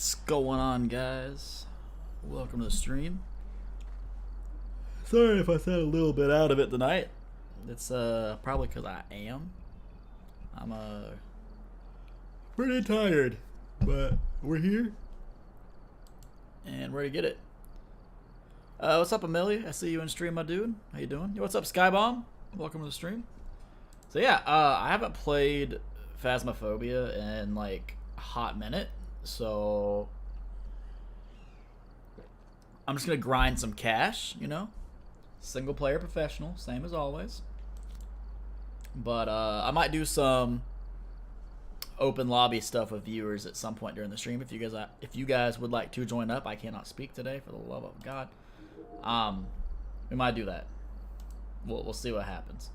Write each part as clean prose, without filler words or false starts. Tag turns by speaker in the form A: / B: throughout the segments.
A: What's going on, guys? Welcome to the stream. Sorry if I sound a little bit out of it tonight. It's probably because I am. I'm pretty tired, but we're here and ready to get it. What's up, Amelia? I see you in stream, my dude. How you doing? What's up, Skybomb? Welcome to the stream. So yeah, I haven't played Phasmophobia in like a hot minute, so I'm just gonna grind some cash, you know. Single player professional, same as always. But I might do some open lobby stuff with viewers at some point during the stream. If you guys would like to join up, I cannot speak today for the love of God. We might do that. We'll see what happens.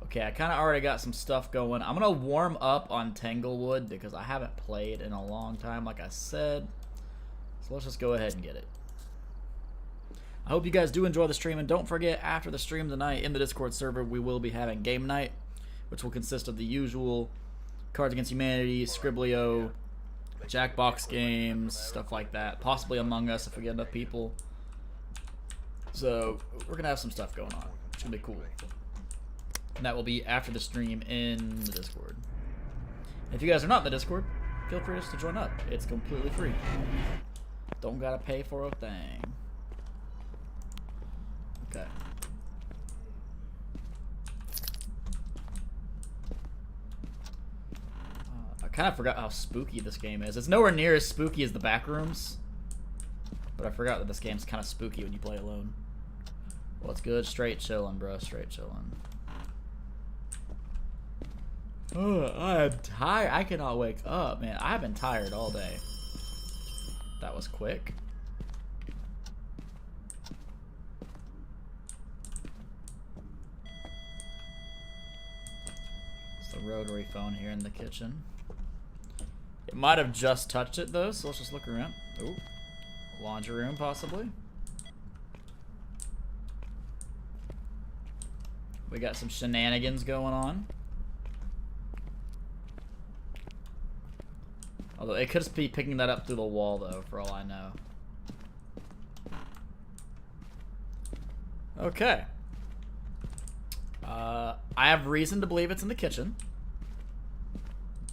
A: Okay, I kind of already got some stuff going. I'm gonna warm up on Tanglewood because I haven't played in a long time, like I said. So let's just go ahead and get it. I hope you guys do enjoy the stream, and don't forget, after the stream tonight in the Discord server, we will be having game night, which will consist of the usual Cards Against Humanity, Scriblio, Jackbox games, stuff like that. Possibly Among Us if we get enough people. So we're gonna have some stuff going on. It's gonna be cool. And that will be after the stream in the Discord. If you guys are not in the Discord, feel free just to join up. It's completely free. Don't gotta pay for a thing. Okay. I kind of forgot how spooky this game is. It's nowhere near as spooky as the Backrooms, but I forgot that this game's kind of spooky when you play alone. What's good? Straight chillin', bro. Straight chillin'. I am tired. I cannot wake up, man. I've been tired all day. That was quick. It's the rotary phone here in the kitchen. It might have just touched it though, so let's just look around. Ooh, laundry room possibly. We got some shenanigans going on. Although it could just be picking that up through the wall though, for all I know. Okay. I have reason to believe it's in the kitchen,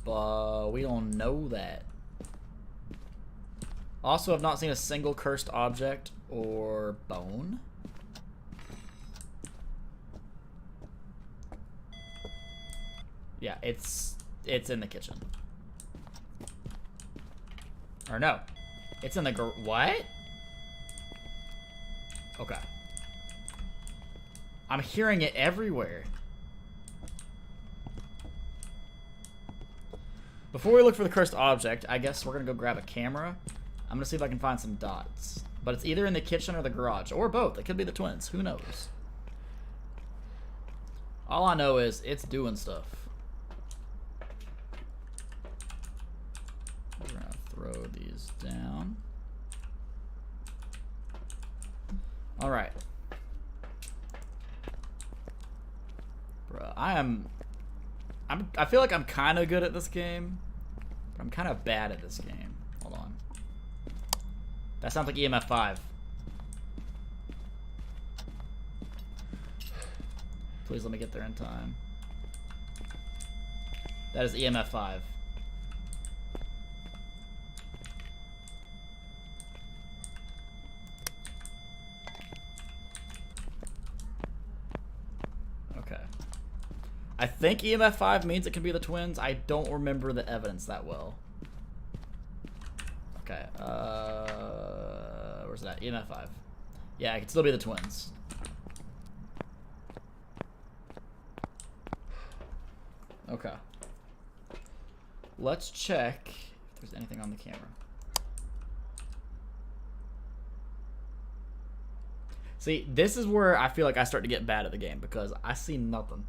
A: but we don't know that. Also, I've not seen a single cursed object or bone. Yeah, it's in the kitchen. Or no, it's in the what? Okay. I'm hearing it everywhere. Before we look for the cursed object, I guess we're gonna go grab a camera. I'm gonna see if I can find some dots. But it's either in the kitchen or the garage, or both. It could be the twins. Who knows? All I know is it's doing stuff. We're gonna throw these down. All right. Bruh, I feel like I'm kind of good at this game, but I'm kind of bad at this game. Hold on. That sounds like EMF 5. Please let me get there in time. That is EMF 5. Okay. I think EMF 5 means it can be the twins. I don't remember the evidence that well. Okay, where's that? EMF 5. Yeah, it could still be the twins. Okay. Let's check if there's anything on the camera. See, this is where I feel like I start to get bad at the game because I see nothing.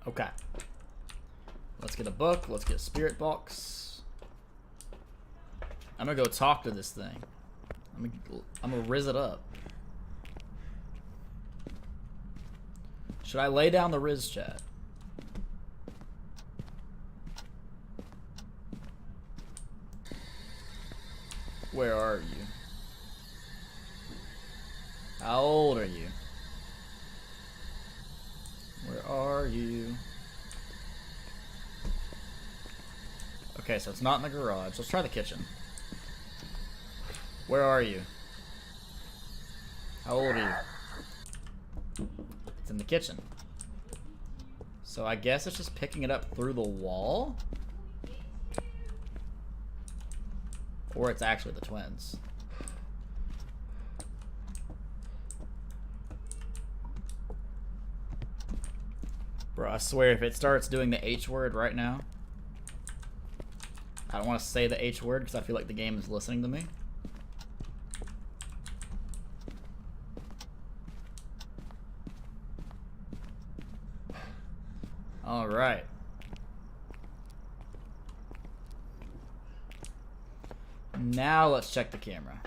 A: Okay. Let's get a book. Let's get a spirit box. I'm gonna go talk to this thing. I'm gonna riz it up. Should I lay down the Riz chat? Where are you? How old are you? Where are you? Okay, so it's not in the garage. Let's try the kitchen. Where are you? How old are you? It's in the kitchen. So I guess it's just picking it up through the wall? Or it's actually the twins. Bro, I swear if it starts doing the H word right now, I don't want to say the H word because I feel like the game is listening to me. Alright. Now let's check the camera.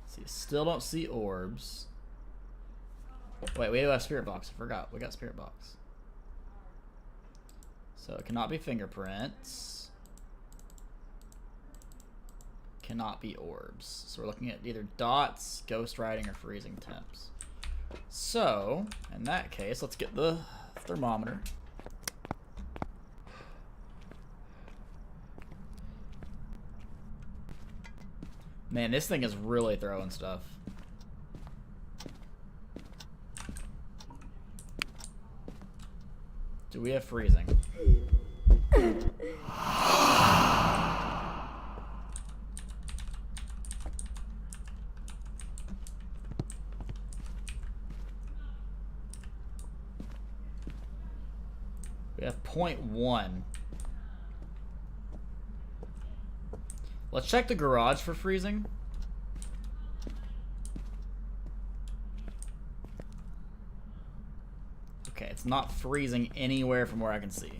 A: See, still don't see orbs. Wait, we have spirit box. I forgot. We got spirit box. So it cannot be fingerprints. Cannot be orbs. So we're looking at either dots, ghost riding, or freezing temps. So, in that case, let's get the thermometer. Man, this thing is really throwing stuff. Do we have freezing? We have 0.1. Let's check the garage for freezing. Okay, it's not freezing anywhere from where I can see.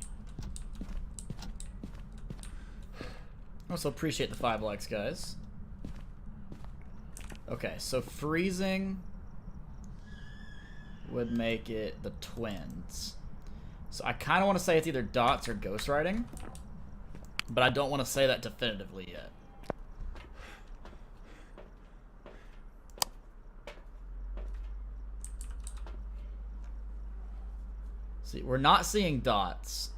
A: Also appreciate the 5 likes, guys. Okay, so freezing would make it the twins. So I kind of want to say it's either dots or ghost riding, but I don't want to say that definitively yet. See, we're not seeing dots.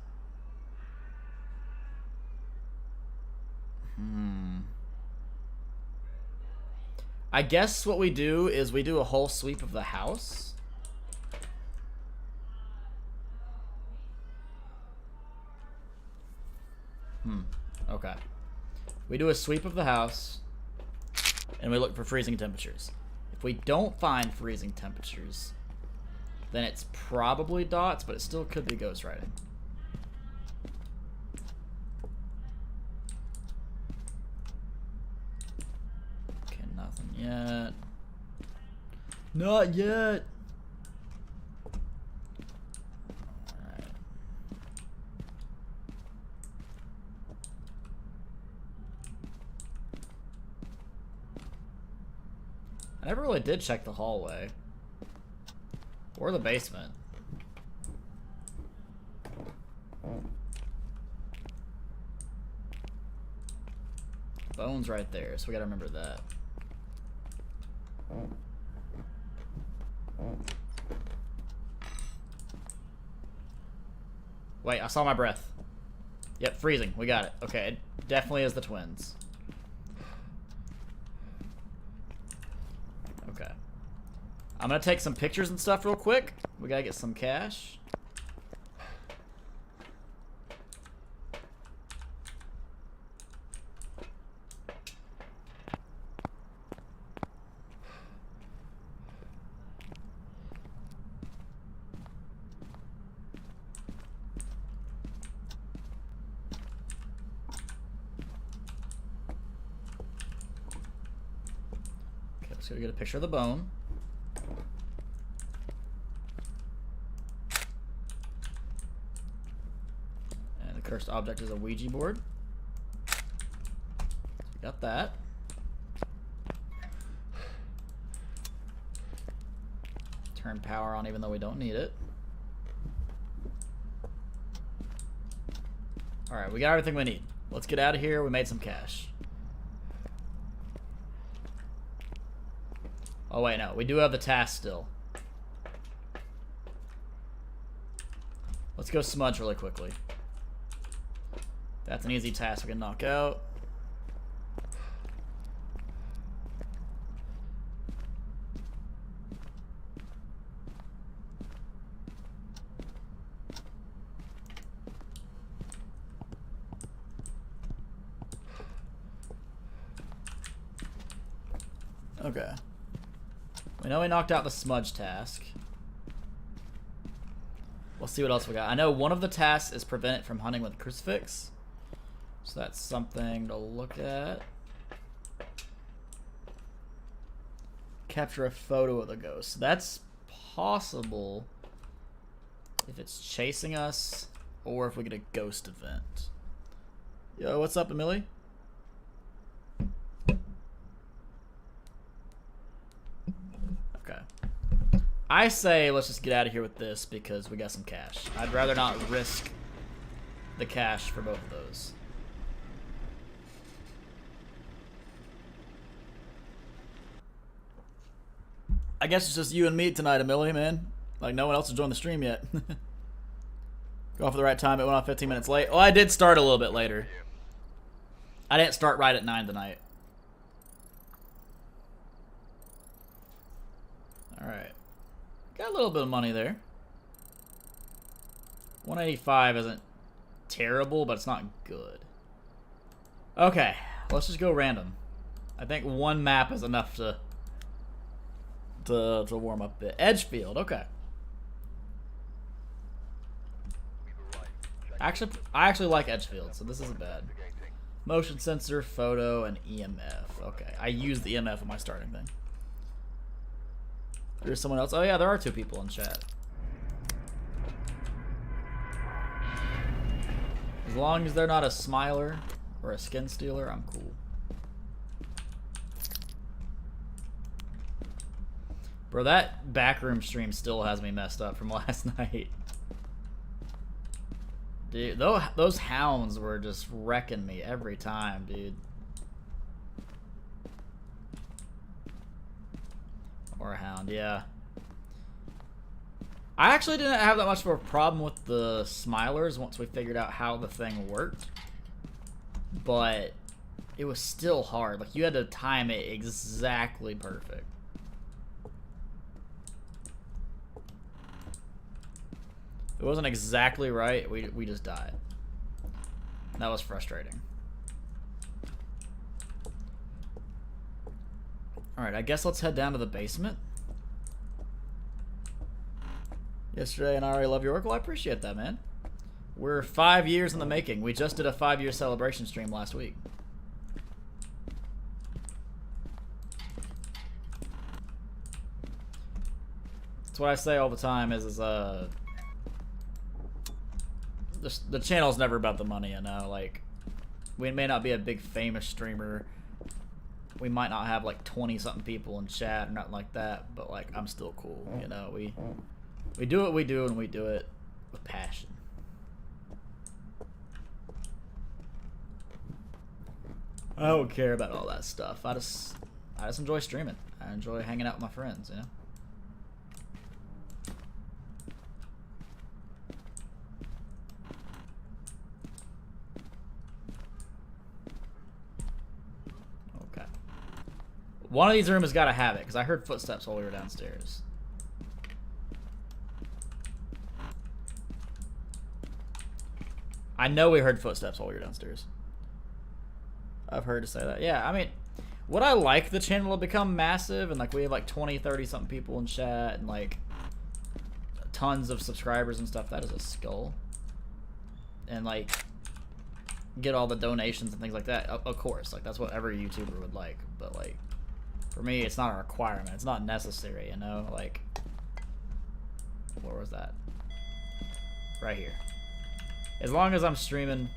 A: I guess what we do is we do a whole sweep of the house. Okay. We do a sweep of the house, and we look for freezing temperatures. If we don't find freezing temperatures, then it's probably dots, but it still could be ghost riding. Okay, nothing yet. Not yet. Alright. I never really did check the hallway. Or the basement. Bones right there, so we gotta remember that. Wait, I saw my breath. Yep, freezing. We got it. Okay, it definitely is the twins. Okay. I'm gonna take some pictures and stuff real quick. We gotta get some cash. Okay, let's go get a picture of the bone. Cursed object is a Ouija board. So we got that. Turn power on even though we don't need it. Alright, we got everything we need. Let's get out of here. We made some cash. Oh, wait, no. We do have the task still. Let's go smudge really quickly. That's an easy task we can knock out. Okay. We know we knocked out the smudge task. We'll see what else we got. I know one of the tasks is prevent it from hunting with crucifix. So that's something to look at. Capture a photo of the ghost. That's possible if it's chasing us or if we get a ghost event. Yo, what's up, Emily? Okay. I say let's just get out of here with this because we got some cash. I'd rather not risk the cash for both of those. I guess it's just you and me tonight, Emily, man. Like, no one else has joined the stream yet. Go off at the right time. It went off 15 minutes late. Well, I did start a little bit later. I didn't start right at 9 tonight. Alright. Got a little bit of money there. 185 isn't terrible, but it's not good. Okay. Let's just go random. I think one map is enough to warm up a bit. Edgefield, okay. Actually, I actually like Edgefield, so this isn't bad. Motion sensor, photo, and EMF. Okay, I used the EMF in my starting thing. There's someone else. Oh yeah, there are 2 people in chat. As long as they're not a smiler or a skin stealer, I'm cool. Bro, that backroom stream still has me messed up from last night. Dude, those hounds were just wrecking me every time, dude. Or a hound, yeah. I actually didn't have that much of a problem with the smilers once we figured out how the thing worked. But it was still hard. Like, you had to time it exactly perfect. If it wasn't exactly right, we just died. That was frustrating. Alright, I guess let's head down to the basement. Yesterday, and I already love your work. Well, I appreciate that, man. We're 5 years in the making. We just did a 5-year celebration stream last week. That's what I say all the time is the channel's never about the money, you know. Like, we may not be a big famous streamer. We might not have like 20-something people in chat or nothing like that, but like, I'm still cool, you know. We do what we do, and we do it with passion. I don't care about all that stuff. I just enjoy streaming. I enjoy hanging out with my friends, you know. One of these rooms has got to have it, because I heard footsteps while we were downstairs. I know we heard footsteps while we were downstairs. I've heard to say that. Yeah, I mean, would I like the channel to become massive, and like we have like 20, 30-something people in chat, and like tons of subscribers and stuff? That is a skull. And like get all the donations and things like that. Of course, like that's what every YouTuber would like, but like, for me, it's not a requirement. It's not necessary, you know? Like, where was that? Right here. As long as I'm streaming,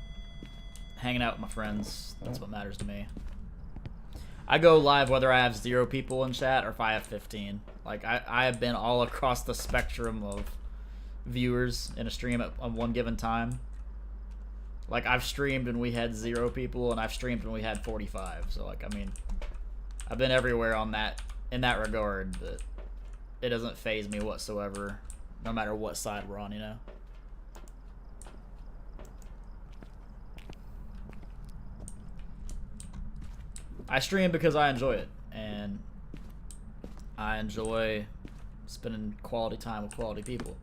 A: hanging out with my friends, that's what matters to me. I go live whether I have 0 people in chat or if I have 15. Like, I have been all across the spectrum of viewers in a stream at one given time. Like, I've streamed when we had 0 people, and I've streamed when we had 45. So, like, I mean, I've been everywhere on that, in that regard, but it doesn't faze me whatsoever, no matter what side we're on, you know? I stream because I enjoy it, and I enjoy spending quality time with quality people.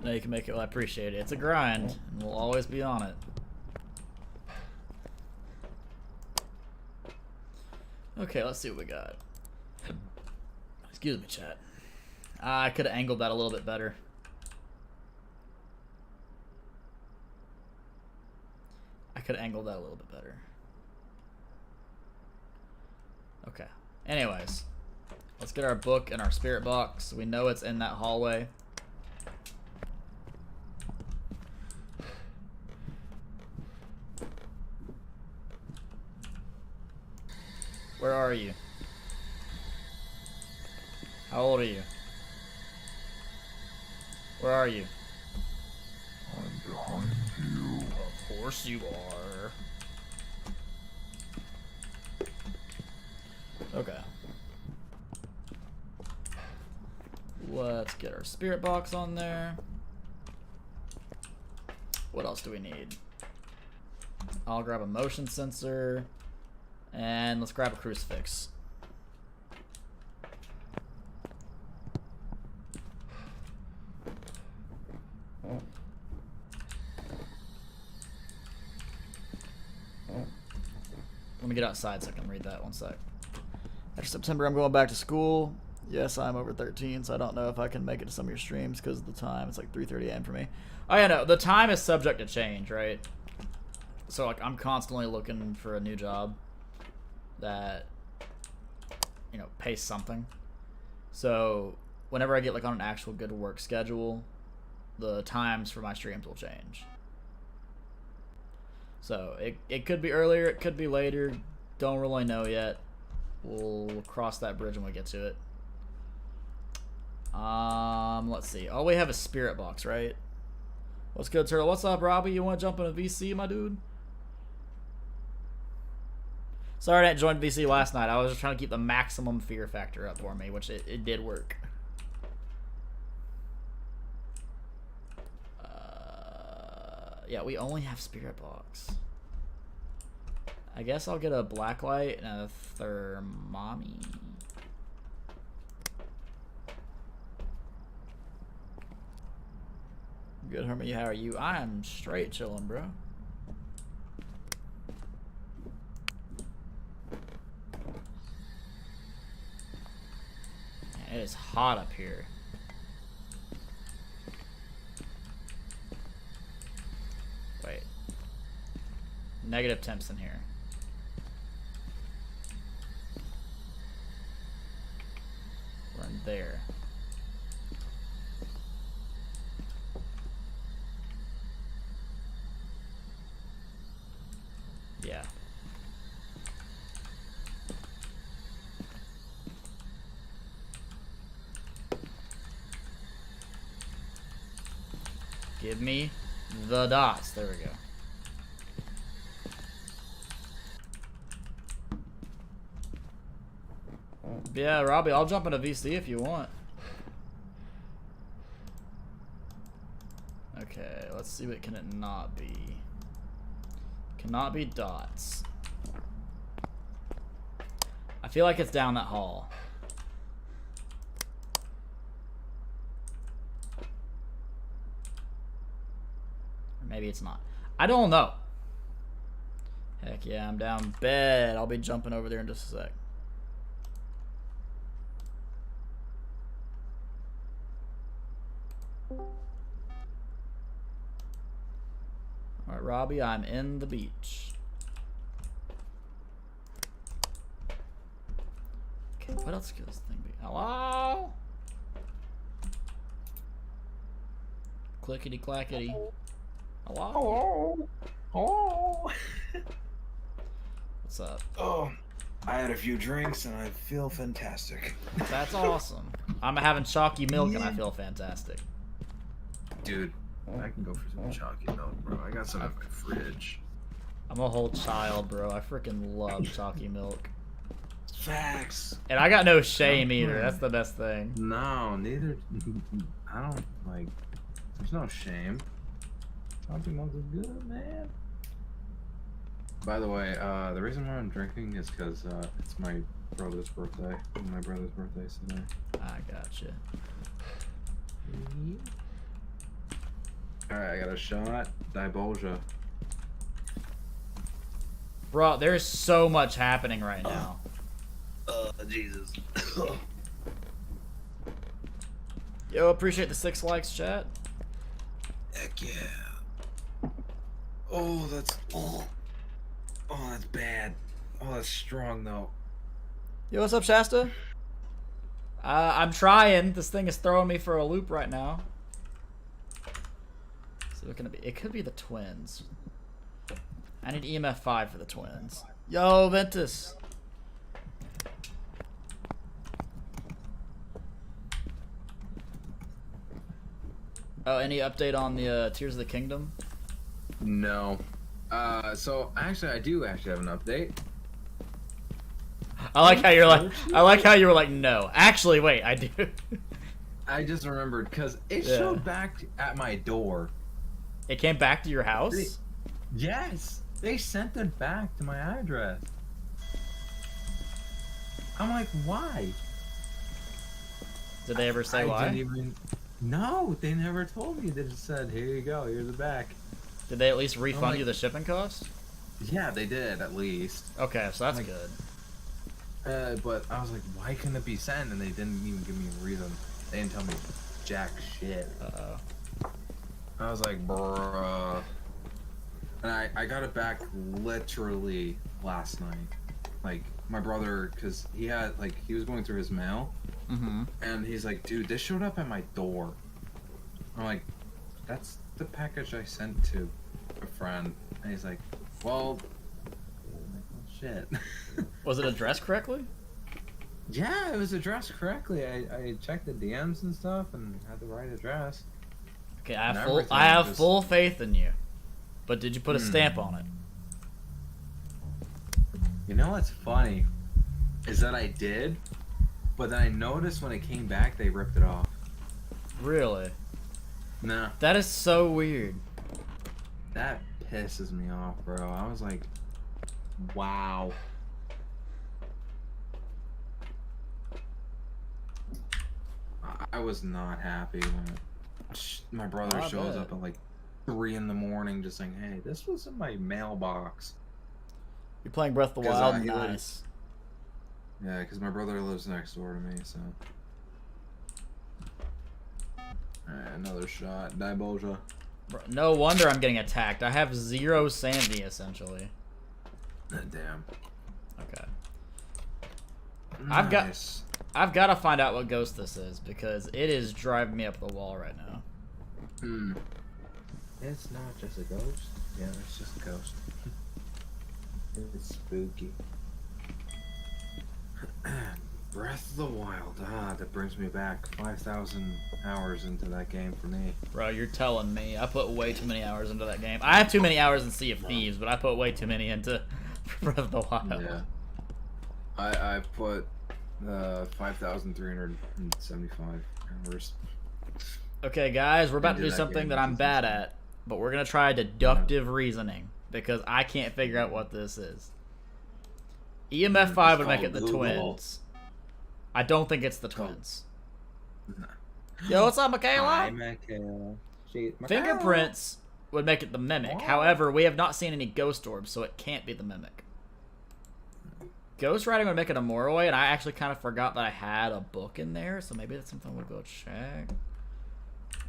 A: No, you can make it. Well, I appreciate it. It's a grind, and we'll always be on it. Okay, let's see what we got. Excuse me, chat. I could have angled that a little bit better. I could have angled that a little bit better. Okay. Anyways, let's get our book and our spirit box. We know it's in that hallway. Where are you? How old are you? Where are you?
B: I'm behind you.
A: Of course you are. Okay. Let's get our spirit box on there. What else do we need? I'll grab a motion sensor. And let's grab a crucifix. Let me get outside so I can read that one sec. After September, I'm going back to school. Yes, I'm over 13, so I don't know if I can make it to some of your streams because of the time. It's like 3:30 a.m. for me. Oh yeah, no, the time is subject to change, right? So like, I'm constantly looking for a new job that, you know, pays something. So whenever I get like on an actual good work schedule, the times for my streams will change. So it could be earlier, it could be later. Don't really know yet. We'll cross that bridge when we get to it. Let's see. All we have is spirit box, right? What's good, Turtle? What's up, Robbie? You want to jump in a VC, my dude? Sorry I didn't join VC last night. I was just trying to keep the maximum fear factor up for me, which it did work. Yeah, we only have spirit box. I guess I'll get a black light and a thermometer. Good, Hermie. How are you? I am straight chilling, bro. It is hot up here. Wait. Negative temps in here. We're in there. Yeah. Give me the dots. There we go. Yeah, Robbie, I'll jump into VC if you want. Okay, let's see what can it not be. Cannot be dots. I feel like it's down that hall. Or maybe it's not. I don't know. Heck yeah, I'm down bad. I'll be jumping over there in just a sec. Alright, Robbie, I'm in the beach. Okay, what else could this thing be? Hello? Clickety clackety. Hello?
C: Hello.
A: What's up?
C: Oh, I had a few drinks and I feel fantastic.
A: That's awesome. I'm having chalky milk and I feel fantastic.
C: Dude, I can go for some chalky milk, bro. I got some in my fridge.
A: I'm a whole child, bro. I freaking love chalky milk.
C: Facts.
A: And I got no shame either. That's the best thing.
C: No, neither. I don't like. There's no shame. Chalky milk is good, man. By the way, the reason why I'm drinking is because it's my brother's birthday. My brother's birthday is today.
A: I gotcha.
C: Alright, I got a shot. Divulgia.
A: Bro, there's so much happening right now.
C: Jesus.
A: Yo, appreciate the 6 likes, chat.
C: Heck yeah. Oh, that's... Oh, that's bad. Oh, that's strong, though.
A: Yo, what's up, Shasta? I'm trying. This thing is throwing me for a loop right now. So what can it be? It could be the twins. I need EMF 5 for the twins. Yo, Ventus. Oh, any update on the Tears of the Kingdom?
C: No. So actually, I do actually have an update.
A: I like how you're like. I like how you were like, no. Actually, wait, I do.
C: I just remembered because it
A: Yeah.
C: showed back at my door.
A: It came back to your house.
C: Yes, they sent it back to my address. I'm like, why?
A: Did they ever say
C: I
A: why?
C: didn't even... No, they never told me. They just said, "Here you go. Here's the back."
A: Did they at least refund
C: like-
A: you the shipping cost?
C: Yeah, they did at least.
A: Okay, so that's
C: Like-
A: good.
C: But I was like, why couldn't it be sent? And they didn't even give me a reason. They didn't tell me jack shit.
A: Uh-oh.
C: I was like, bruh. And I got it back literally last night. Like, my brother, because he had, like, he was going through his mail.
A: Mm-hmm.
C: And he's like, dude, this showed up at my door. I'm like, that's the package I sent to a friend. And he's like, well, shit.
A: Was it addressed correctly?
C: Yeah, it was addressed correctly. I checked the DMs and stuff and had the right address.
A: Okay,
C: And
A: I
C: everything
A: have
C: just-
A: full faith in you. But did you put a stamp on it?
C: You know what's funny? Is that I did, but then I noticed when it came back, they ripped it off.
A: Really?
C: Nah,
A: That is so weird.
C: that pisses me off, bro. I was like, wow. I was not happy when my brother
A: I
C: shows
A: bet.
C: up at like 3 in the morning just saying, hey, this was in my mailbox.
A: You're playing Breath of the
C: 'Cause,
A: Wild?
C: he
A: Nice.
C: Yeah, because my brother lives next door to me, so. Alright, another shot. Divulgia.
A: Bro, no wonder I'm getting attacked. I have 0 sanity, essentially.
C: Damn.
A: Okay. I've got-
C: Nice.
A: I've got to find out what ghost this is, because it is driving me up the wall right now.
C: Hmm. It's not just a ghost. Yeah, it's just a ghost. It's spooky. Breath of the Wild. Ah, that brings me back 5,000 hours into that game for me.
A: Bro, you're telling me. I put way too many hours into that game. I have too many hours in Sea of Thieves, but I put way too many into Breath of the Wild.
C: Yeah. I put 5,375 hours.
A: Okay, guys, we're about to
C: Into
A: do
C: that
A: something
C: game,
A: that I'm
C: which is
A: bad
C: insane.
A: at, but we're going to try deductive reasoning, because I can't figure out what this is. EMF 5 would make it the
C: Google.
A: twins. I don't think it's the twins.
C: No.
A: Yo, what's up,
C: Hi,
A: Michaela?
C: Michaela.
A: Fingerprints would make it the mimic.
C: What?
A: However, we have not seen any ghost orbs, so it can't be the mimic. Ghost writing would make it a Moroi, and I actually kind of forgot that I had a book in there, so maybe that's something we'll go check.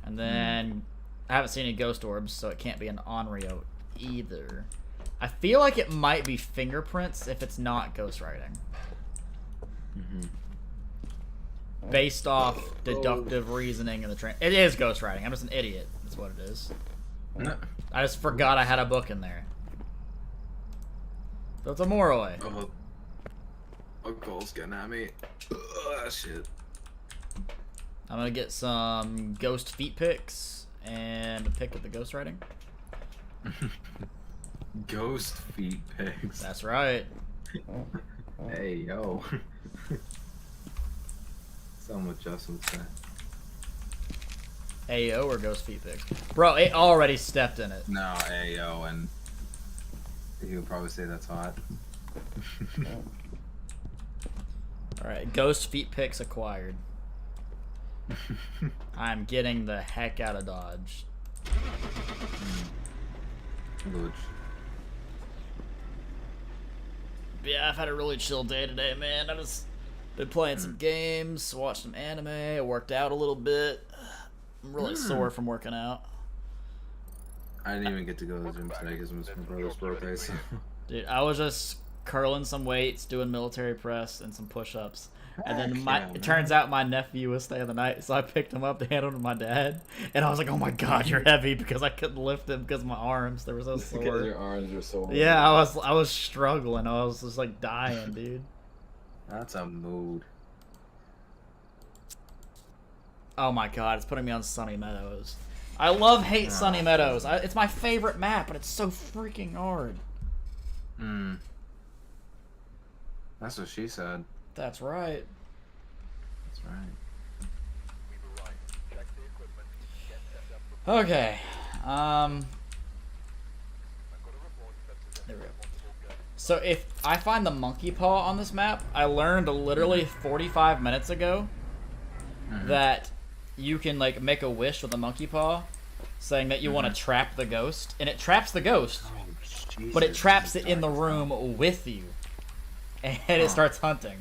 A: And then I haven't seen any ghost orbs, so it can't be an Onryo either. I feel like it might be fingerprints if it's not ghost writing. Based off deductive reasoning and the train. It is ghost writing. I'm just an idiot. That's what it is.
C: No.
A: I just forgot I had a book in there. So it's a Moroi.
C: Oh, Cole's getting at me. Ugh, shit.
A: I'm gonna get some ghost feet pics and a pick of the ghostwriting.
C: Ghost feet pigs.
A: That's right.
C: Hey, yo. Something what Justin would say.
A: AO or ghost feet pigs? Bro, it already stepped in it.
C: No, Ayo, and he would probably say that's hot.
A: Alright, ghost feet picks acquired. I'm getting the heck out of Dodge.
C: Luch.
A: Yeah, I've had a really chill day today, man. I just been playing some games, watched some anime, I worked out a little bit. I'm really sore from working out.
C: I didn't even get to go to the gym today because it was my brother's birthday, so...
A: Dude, I was just curling some weights, doing military press, and some push-ups. And then it turns out my nephew was staying the night, so I picked him up to hand him to my dad. And I was like, oh my god, you're heavy, because I couldn't lift him because my arms, they were so sore.
D: Because your arms are so...
A: Yeah, I was struggling. I was just like dying, dude.
C: That's a mood.
A: Oh my god, it's putting me on Sunny Meadows. I hate Sunny Meadows. It's my favorite map, but it's so freaking hard.
C: That's what she said.
A: That's right.
C: That's right.
A: Okay. There we go. So if I find the monkey paw on this map, I learned literally 45 minutes ago that you can like make a wish with a monkey paw, saying that you want to trap the ghost, and it traps the ghost, but it traps it in the room with you, and it starts hunting.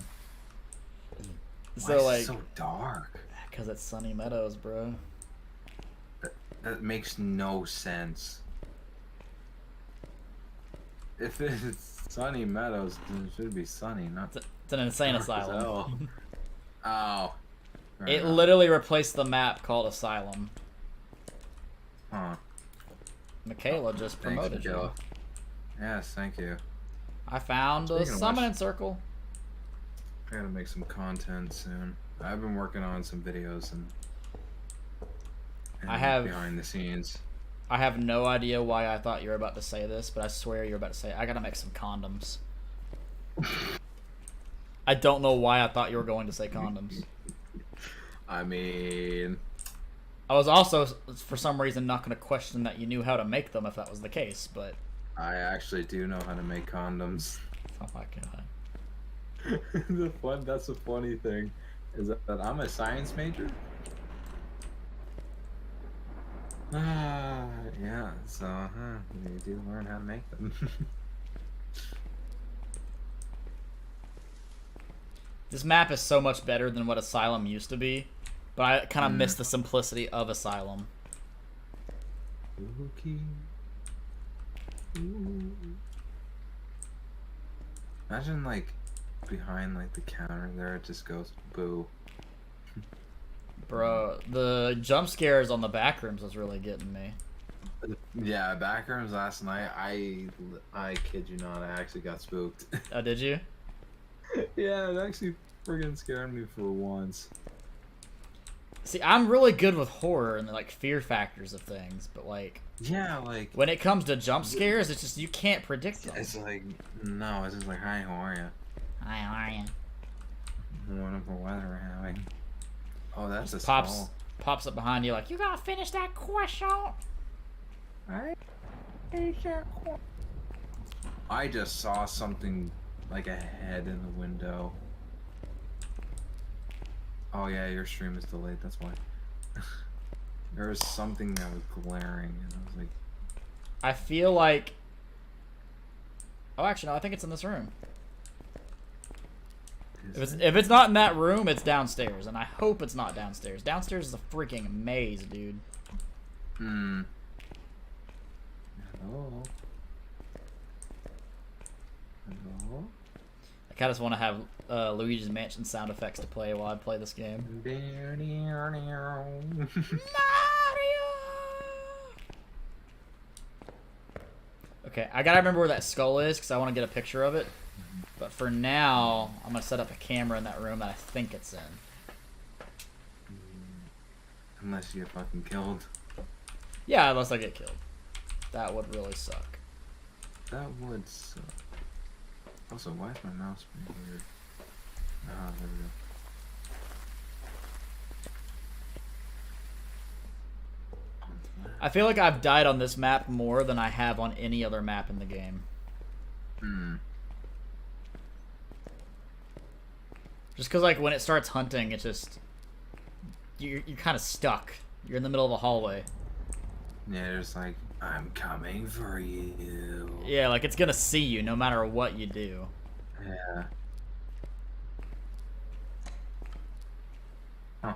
C: Why is it so dark?
A: Because it's Sunny Meadows, bro.
C: That makes no sense. If it's Sunny Meadows, then it should be sunny, not...
A: It's an insane asylum.
C: Oh.
A: It literally replaced the map called Asylum.
C: Huh.
A: Michaela just promoted you.
C: Yes, thank you.
A: I found a summoning circle.
C: I gotta make some content soon. I've been working on some videos and
A: I have
C: behind the scenes.
A: I have no idea why I thought you were about to say this, but I swear you were about to say I gotta make some condoms. I don't know why I thought you were going to say condoms.
C: I mean,
A: I was also, for some reason, not going to question that you knew how to make them if that was the case, but...
C: I actually do know how to make condoms.
A: Oh my god.
C: That's the funny thing, is that I'm a science major. Yeah, so, you do learn how to make them.
A: This map is so much better than what Asylum used to be, but I kind of miss the simplicity of Asylum.
C: Spooky. Ooh. Imagine, like, behind, like, the counter there, it just goes, boo.
A: Bro, the jump scares on the back rooms was really getting me.
C: Yeah, backrooms last night, I kid you not, I actually got spooked.
A: Oh, did you?
C: Yeah, it actually friggin' scared me for once.
A: See, I'm really good with horror and like fear factors of things, but like,
C: yeah, like
A: when it comes to jump scares, it's just you can't predict them.
C: It's like, no, it's just like, hi, how are you?
A: Hi, how are you?
C: Wonderful weather we're having. Oh, that's
A: Just
C: a
A: pops up behind you like, you gotta finish that question.
C: I just saw something like a head in the window. Oh yeah, your stream is delayed, that's why. There was something that was glaring and I was like...
A: I feel like... Oh, actually, no, I think it's in this room. If it's not in that room, it's downstairs, and I hope it's not downstairs. Downstairs is a freaking maze, dude.
C: Hmm. Hello? Hello?
A: I kind of just want to have Luigi's Mansion sound effects to play while I play this game. Mario! Okay, I gotta remember where that skull is because I want to get a picture of it. But for now, I'm gonna set up a camera in that room that I think it's in.
C: Unless you get fucking killed.
A: Yeah, unless I get killed. That would really suck.
C: That would suck. Also, why is my mouse being weird? Ah, there we go.
A: I feel like I've died on this map more than I have on any other map in the game.
C: Hmm.
A: Just because, like, when it starts hunting, it's just... You're kind of stuck. You're in the middle of a hallway.
C: Yeah, it's like, I'm coming for you.
A: Yeah, like, it's gonna see you no matter what you do.
C: Yeah. Huh.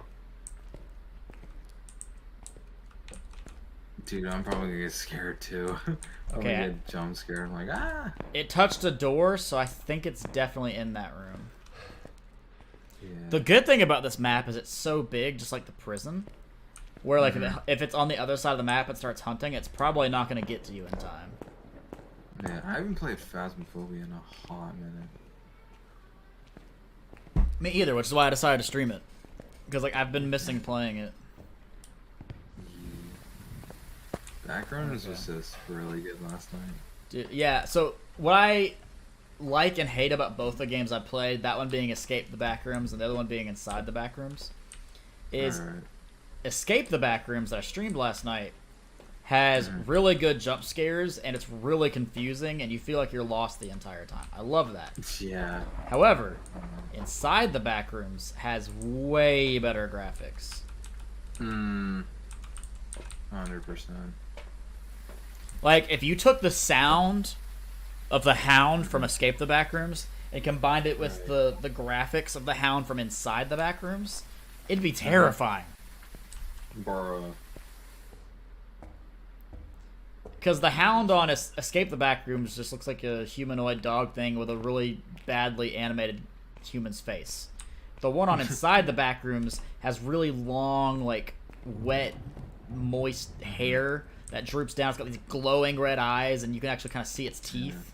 C: Dude, I'm probably gonna get scared too. I'm
A: Okay.
C: gonna get jump scared. I'm like, ah!
A: It touched a door, so I think it's definitely in that room.
C: Yeah.
A: The good thing about this map is it's so big, just like the prison, where like if it's on the other side of the map and starts hunting, it's probably not going to get to you in time.
C: Yeah, I haven't played Phasmophobia in a hot minute.
A: Me either, which is why I decided to stream it. Because like I've been missing playing it.
C: Background was just really good last night.
A: Dude, yeah, so what I like and hate about both the games I played, that one being Escape the Backrooms and the other one being Inside the Backrooms, is
C: Alright.
A: Escape the Backrooms that I streamed last night has really good jump scares and it's really confusing and you feel like you're lost the entire time. I love that.
C: Yeah.
A: However, Inside the Backrooms has way better graphics.
C: 100%.
A: Like, if you took the sound of the Hound from Escape the Backrooms and combined it with the graphics of the Hound from Inside the Backrooms, it'd be terrifying.
C: Bruh.
A: Because the Hound on Escape the Backrooms just looks like a humanoid dog thing with a really badly animated human's face. The one on Inside the Backrooms has really long, like, wet, moist hair that droops down. It's got these glowing red eyes, and you can actually kind of see its teeth.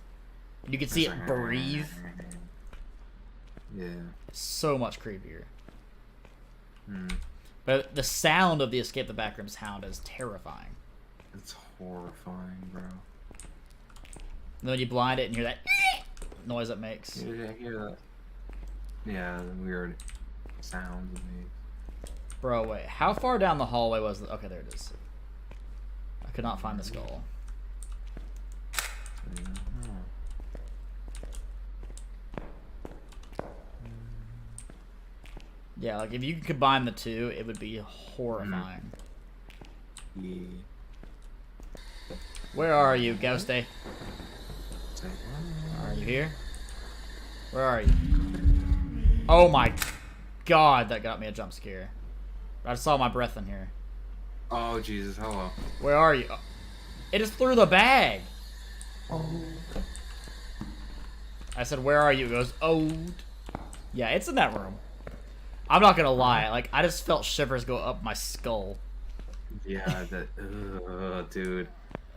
A: You can see it breathe.
C: Yeah.
A: So much creepier.
C: Mm.
A: But the sound of the Escape the Backrooms Hound is terrifying.
C: It's horrifying, bro.
A: And then when you blind it and hear that noise it makes.
C: Yeah, I hear that. Yeah, the weird sounds it makes.
A: Bro, wait. How far down the hallway was it? Okay, there it is. I could not find the skull. Yeah, like if you could combine the two, it would be horrifying.
C: Yeah.
A: Where are you, Ghosty?
C: It's like,
A: Are you here? Where are you? Oh my god, that got me a jump scare. I saw my breath in here.
C: oh, Jesus, hello.
A: Where are you? It is through the bag. I said, where are you? It goes, oh. Yeah, it's in that room. I'm not gonna lie, like, I just felt shivers go up my skull.
C: Yeah, that, dude.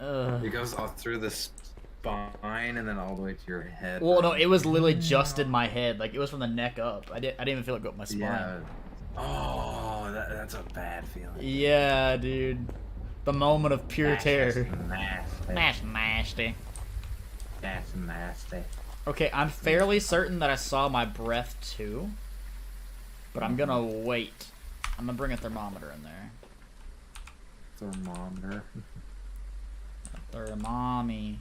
C: It goes all through the spine and then all the way to your head.
A: Well, no, it was literally just in my head. Like, it was from the neck up. I didn't even feel it go up my spine.
C: Yeah. Oh, that's a bad feeling.
A: Yeah, dude. The moment of pure
C: That's
A: terror.
C: nasty.
A: That's nasty.
C: That's nasty.
A: Okay, I'm fairly certain that I saw my breath too. But I'm gonna wait. I'm gonna bring a thermometer in there.
C: Thermometer.
A: Thermommy.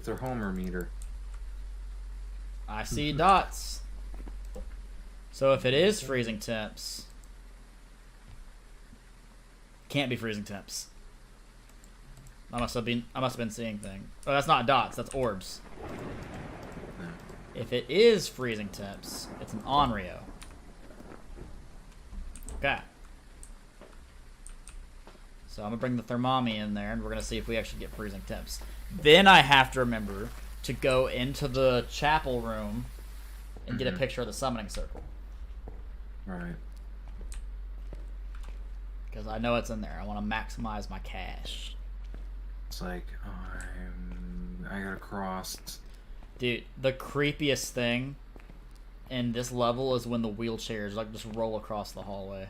C: Thermometer.
A: I see dots. So if it is freezing temps, can't be freezing temps. I must have been seeing things. Oh, that's not dots. That's orbs. If it is freezing temps, it's an Onryo. Okay. So I'm gonna bring the thermometer in there, and we're gonna see if we actually get freezing temps. Then I have to remember to go into the chapel room and get a picture of the summoning circle.
C: Right.
A: Because I know it's in there. I want to maximize my cash.
C: It's like, I gotta cross.
A: Dude, the creepiest thing in this level is when the wheelchairs like just roll across the hallway.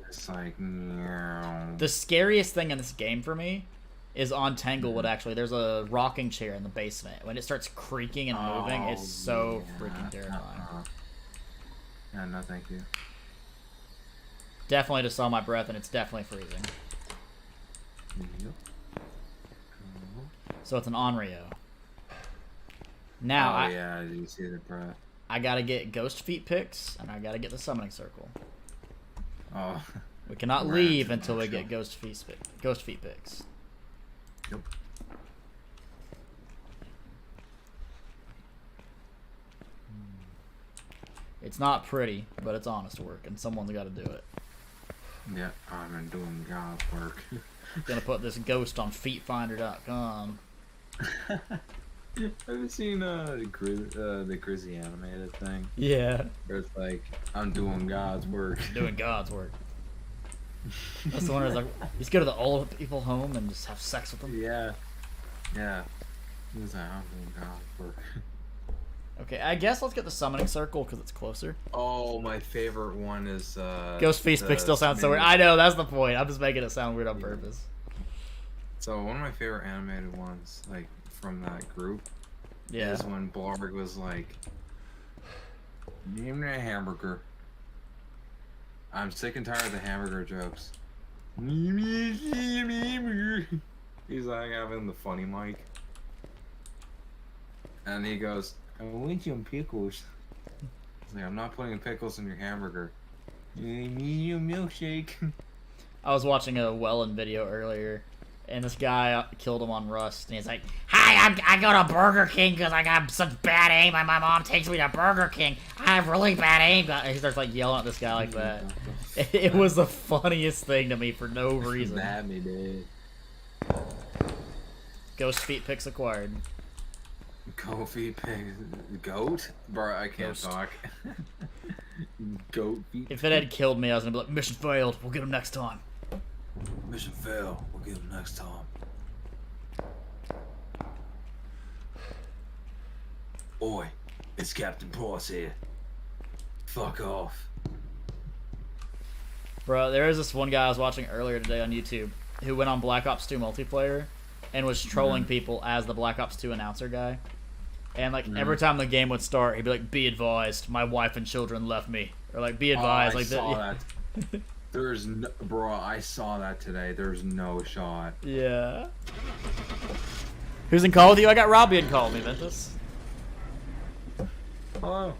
C: It's like, meow.
A: The scariest thing in this game for me is on Tanglewood, actually. There's a rocking chair in the basement. When it starts creaking and moving, it's so freaking terrifying.
C: Yeah, no thank you.
A: Definitely just saw my breath, and it's definitely freezing.
C: Yep.
A: So it's an Onryo. Now,
C: yeah, you see the breath.
A: I gotta get ghost feet picks, and I gotta get the summoning circle.
C: Oh.
A: We cannot leave until we get ghost feet picks.
C: Yep.
A: It's not pretty, but it's honest work, and someone's got to do it.
C: Yeah, I've been doing God's work.
A: Gonna put this ghost on feetfinder.com.
C: Have you seen the Grizzy animated thing?
A: Yeah.
C: Where it's like, I'm doing God's work.
A: Doing God's work. That's the one where it's like, he's go to the old people home and just have sex with them.
C: Yeah. Yeah. He's like, I'm doing God's work.
A: Okay, I guess let's get the summoning circle because it's closer.
C: Oh, my favorite one is
A: Ghost feet pick still sounds so weird. I know, that's the point. I'm just making it sound weird on purpose.
C: So one of my favorite animated ones, like from that group, is when Blarg was like, "Name me a hamburger." I'm sick and tired of the hamburger jokes. He's like having the funny mic, and he goes, "I want some pickles." He's like, "I'm not putting pickles in your hamburger." Medium milkshake.
A: I was watching a Wellen video earlier, and this guy killed him on Rust, and he's like, "Hi, I go to Burger King because I got such bad aim, and my mom takes me to Burger King. I have really bad aim." And he starts like yelling at this guy like that. It was the funniest thing to me for no reason.
C: Mad me, dude.
A: Ghost feet picks acquired.
C: Kofi pig, goat, bro. I can't
A: Ghost.
C: talk. Goat feet.
A: If it had killed me, I was gonna be like, "Mission failed. We'll get him next time."
C: Mission fail. We'll get him next time. Oi, it's Captain Price here. Fuck off.
A: Bro, there was this one guy I was watching earlier today on YouTube who went on Black Ops 2 multiplayer and was trolling people as the Black Ops 2 announcer guy. And like every time the game would start, he'd be like, "Be advised, my wife and children left me," or like, "Be advised."
C: I saw that. There's no, bro. I saw that today. There's no shot.
A: Yeah. Who's in call with you? I got Robbie in call with me, Ventus.
C: Hello.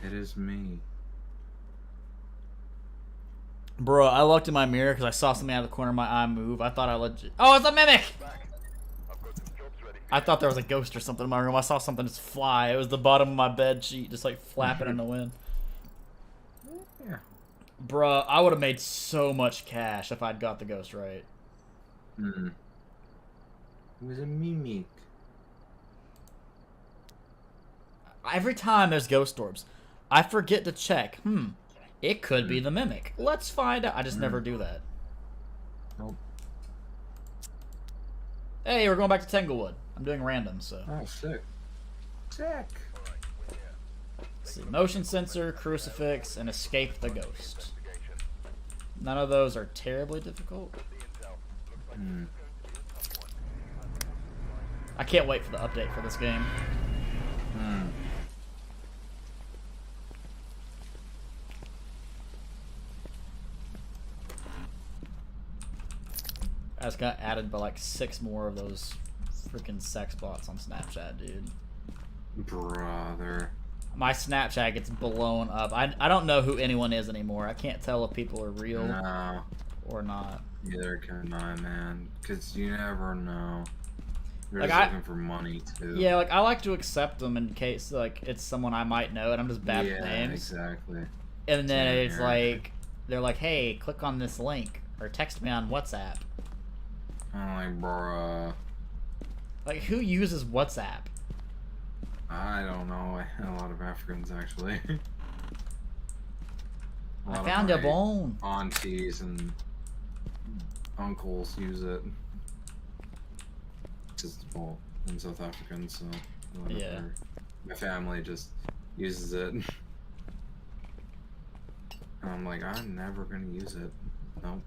C: It is me.
A: Bro, I looked in my mirror because I saw something out of the corner of my eye move. I thought I legit. Oh, it's a mimic! I thought there was a ghost or something in my room. I saw something just fly. It was the bottom of my bed sheet, just like flapping in the wind.
C: Yeah.
A: Bruh, I would have made so much cash if I'd got the ghost right.
C: Hmm. It was a mimic.
A: Every time there's ghost orbs, I forget to check. It could be the mimic. Let's find out. I just never do that.
C: Nope.
A: Hey, we're going back to Tanglewood. I'm doing random, so.
C: Oh, sick. Sick.
A: Let's see. Motion sensor, crucifix, and escape the ghost. None of those are terribly difficult. I can't wait for the update for this game. I just got added by like 6 more of those freaking sex bots on Snapchat, dude.
C: Brother.
A: My Snapchat gets blown up. I don't know who anyone is anymore. I can't tell if people are real or not.
C: Neither can I, man. Because you never know. They're
A: Like,
C: just looking for money, too.
A: Yeah, like I like to accept them in case like it's someone I might know and I'm just bad with names.
C: Exactly.
A: And then
C: Same
A: it's
C: here.
A: like they're like, "Hey, click on this link or text me on WhatsApp."
C: I'm like, bruh.
A: Like, who uses WhatsApp?
C: I don't know. A lot of Africans, actually.
A: I found a bone.
C: Aunties and uncles use it. Just, well, in South African, so whatever.
A: Yeah.
C: My family just uses it. And I'm like, I'm never gonna use it. Nope.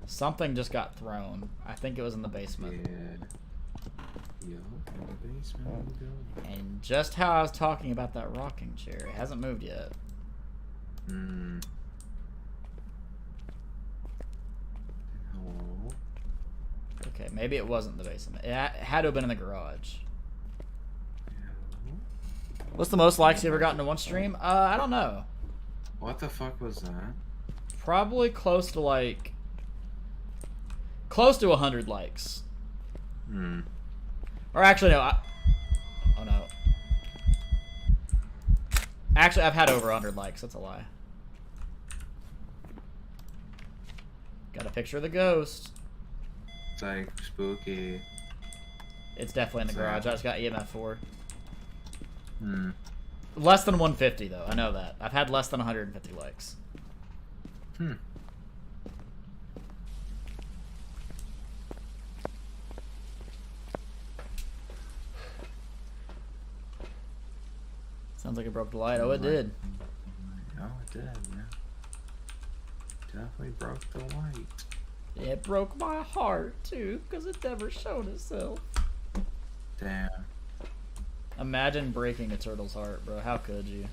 A: Something just got thrown. I think it was in the basement.
C: Yeah. Yup, in the basement we go.
A: And just how I was talking about that rocking chair, it hasn't moved yet.
C: Hmm. Hello?
A: Okay, maybe it wasn't the basement. It had to have been in the garage.
C: Hello?
A: What's the most likes you ever gotten in one stream? I don't know.
C: What the fuck was that?
A: Probably close to like... Close to 100 likes.
C: Hmm.
A: Or actually, no. Oh, no. Actually, I've had over 100 likes. That's a lie. Got a picture of the ghost.
C: It's like spooky.
A: It's definitely in the garage. I just got EMF 4.
C: Hmm.
A: Less than 150, though. I know that. I've had less than 150 likes.
C: Hmm.
A: Sounds like it broke the light. Oh, it did.
C: Oh, it did, yeah. Definitely broke the light.
A: It broke my heart, too, because it never showed itself.
C: Damn.
A: Imagine breaking a turtle's heart, bro. How could you?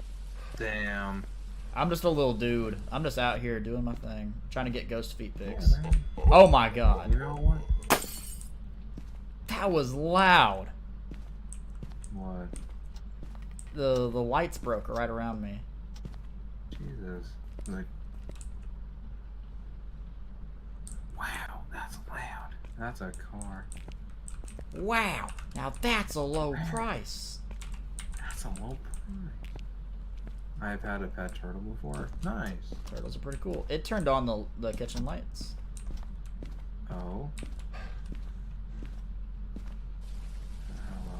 C: Damn.
A: I'm just a little dude. I'm just out here doing my thing. Trying to get ghost feet
C: Yeah,
A: pics.
C: man.
A: Oh my god.
C: You know what?
A: That was loud.
C: What?
A: The lights broke right around me.
C: Jesus. Like, wow, that's loud. That's a car.
A: Wow. Now that's a low price.
C: That's a low price. I've had a pet turtle before. Nice.
A: Turtles are pretty cool. It turned on the kitchen lights.
C: Oh.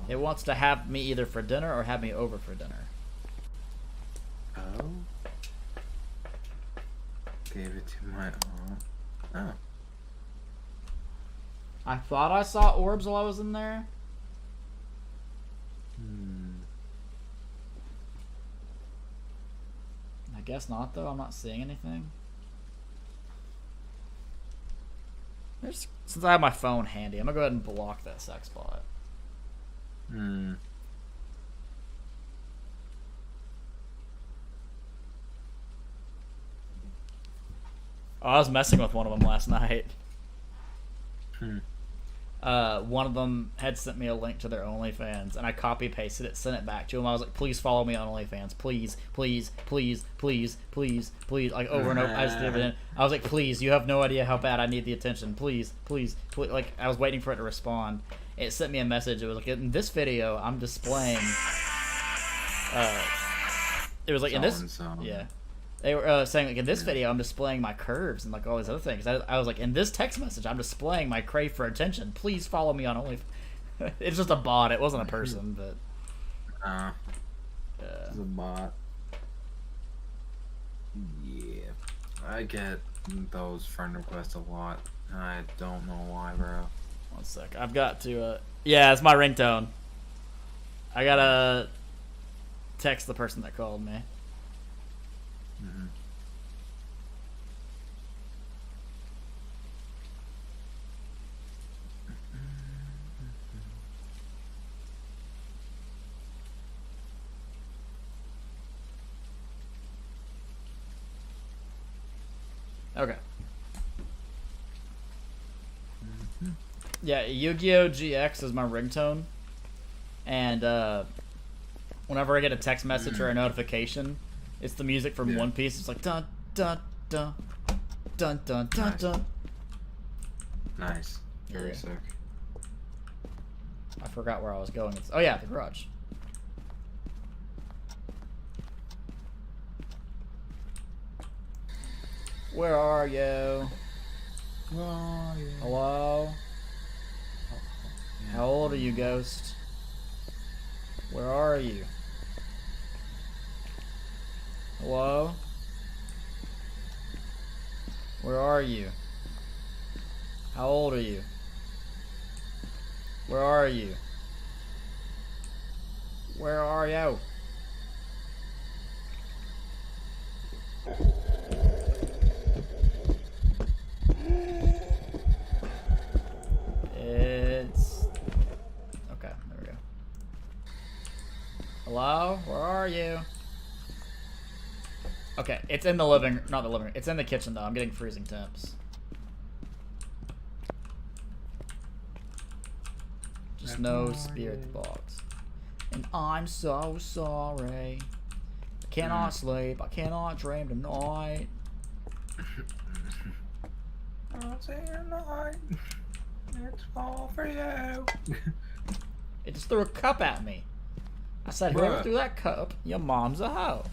A: It wants to have me either for dinner or have me over for dinner.
C: Oh. Gave it to my aunt. Oh.
A: I thought I saw orbs while I was in there. I guess not, though. I'm not seeing anything. Since I have my phone handy, I'm gonna go ahead and block that sex bot. Oh, I was messing with one of them last night. One of them had sent me a link to their OnlyFans, and I copy pasted it, sent it back to him. I was like, "Please follow me on OnlyFans, please, please, please, please, please, please," like over and over. I just did it. I was like, "Please, you have no idea how bad I need the attention. Please, please, please." Like I was waiting for it to respond. It sent me a message. It was like, "In this video, I'm displaying." It was like in this, yeah. They were saying like in this video I'm displaying my curves and like all these other things. I was like, in this text message I'm displaying my crave for attention. Please follow me on OnlyFans. It's just a bot. It wasn't a person, but
C: it's a bot. Yeah, I get those friend requests a lot. I don't know why, bro.
A: One sec. I've got to. Yeah, it's my ringtone. I gotta text the person that called me. Okay. Yeah, Yu-Gi-Oh! GX is my ringtone. And whenever I get a text message or a notification, it's the music from One Piece. It's like dun dun dun dun dun dun dun.
C: Nice. Very sick.
A: I forgot where I was going. Oh yeah, the garage. Where are you?
C: Where are you?
A: Hello? How old are you, Ghost? Where are you? Hello? Where are you? How old are you? Where are you? Where are you? It's... Okay, there we go. Hello? Where are you? Okay, it's in the living... Not the living room. It's in the kitchen, though. I'm getting freezing temps. Just no spirit box. And I'm so sorry. I cannot sleep. I cannot dream tonight.
C: I'll say night. It's all for you.
A: It just threw a cup at me. I said, whoever threw that cup, your mom's a hoe.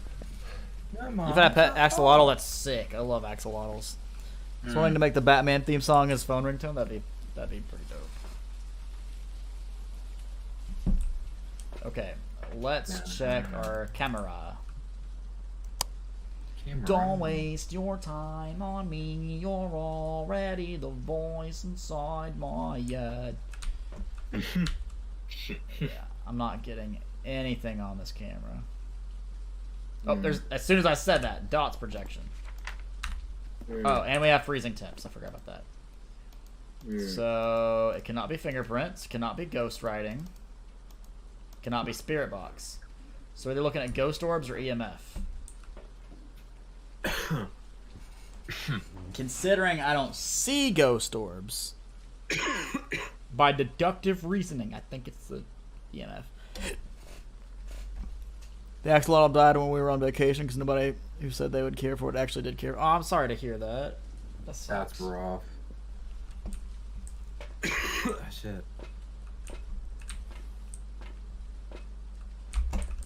A: You've had a pet axolotl? That's sick. I love axolotls. Just wanting to make the Batman theme song his phone ringtone. That'd be pretty dope. Okay, let's check our camera. Don't waste your time on me. You're already the voice inside my head. Yeah, I'm not getting anything on this camera. Oh, there's, as soon as I said that, dots projection. Oh, and we have freezing temps. I forgot about that. So it cannot be fingerprints, cannot be ghost writing, cannot be spirit box. So are they looking at ghost orbs or EMF? Considering I don't see ghost orbs, by deductive reasoning, I think it's the EMF. The axolotl died when we were on vacation because nobody who said they would care for it actually did care. Oh, I'm sorry to hear that. That sucks.
C: That's rough. Shit.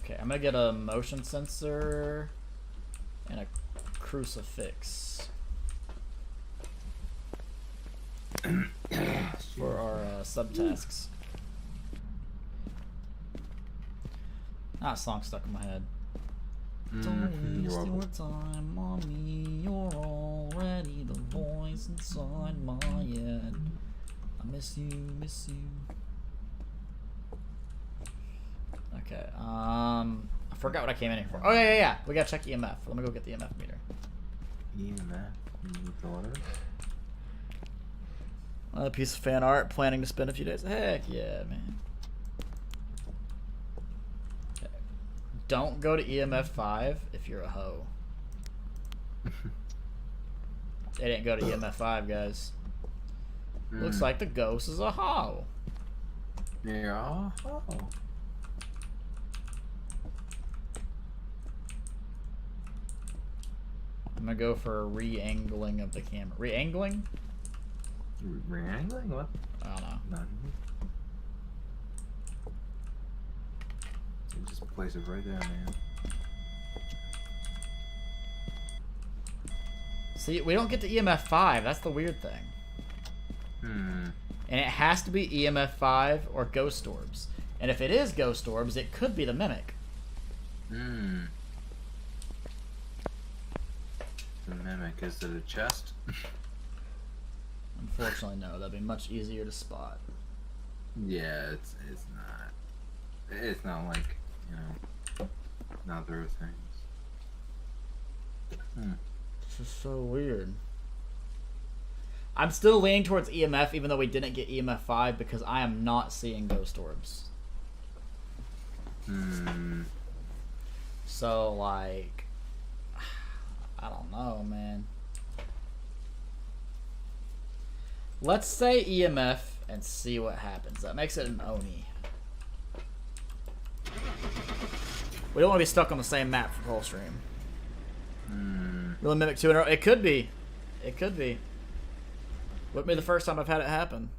A: Okay, I'm gonna get a motion sensor and a crucifix for our subtasks. Ah, song stuck in my head. Don't waste your time on me. You're already the voice inside my head. I miss you, miss you. Okay, I forgot what I came in here for. Oh, yeah. We gotta check EMF. Let me go get the EMF meter.
C: EMF?
A: Another piece of fan art. Planning to spend a few days. Heck yeah, man. Okay. Don't go to EMF 5 if you're a hoe. They didn't go to EMF 5, guys. Looks like the ghost is a hoe.
C: Yeah. Oh.
A: I'm gonna go for a re-angling of the camera. Re-angling?
C: Re-angling? What?
A: I don't know.
C: None. You just place it right there, man.
A: See, we don't get to EMF 5. That's the weird thing. And it has to be EMF 5 or ghost orbs. And if it is ghost orbs, it could be the mimic.
C: The mimic, is it a chest?
A: Unfortunately, no. That'd be much easier to spot.
C: Yeah, it's not. It's not like, you know, not their things.
A: This is so weird. I'm still leaning towards EMF, even though we didn't get EMF 5, because I am not seeing ghost orbs. So, like, I don't know, man. Let's say EMF and see what happens. That makes it an Oni. We don't want to be stuck on the same map for the whole stream. Really mimic 2 in a row. It could be. It could be. Wouldn't be the first time I've had it happen.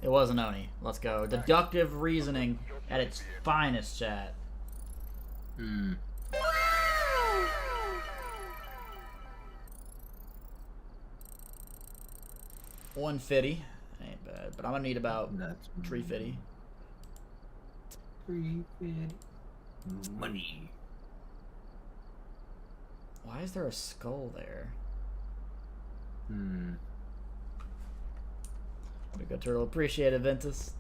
A: It was an Oni. Let's go. Deductive reasoning at its finest, chat. 150. Ain't bad. But I'm gonna need about 350.
C: 350. Money.
A: Why is there a skull there? We go turtle. Appreciate it, Ventus.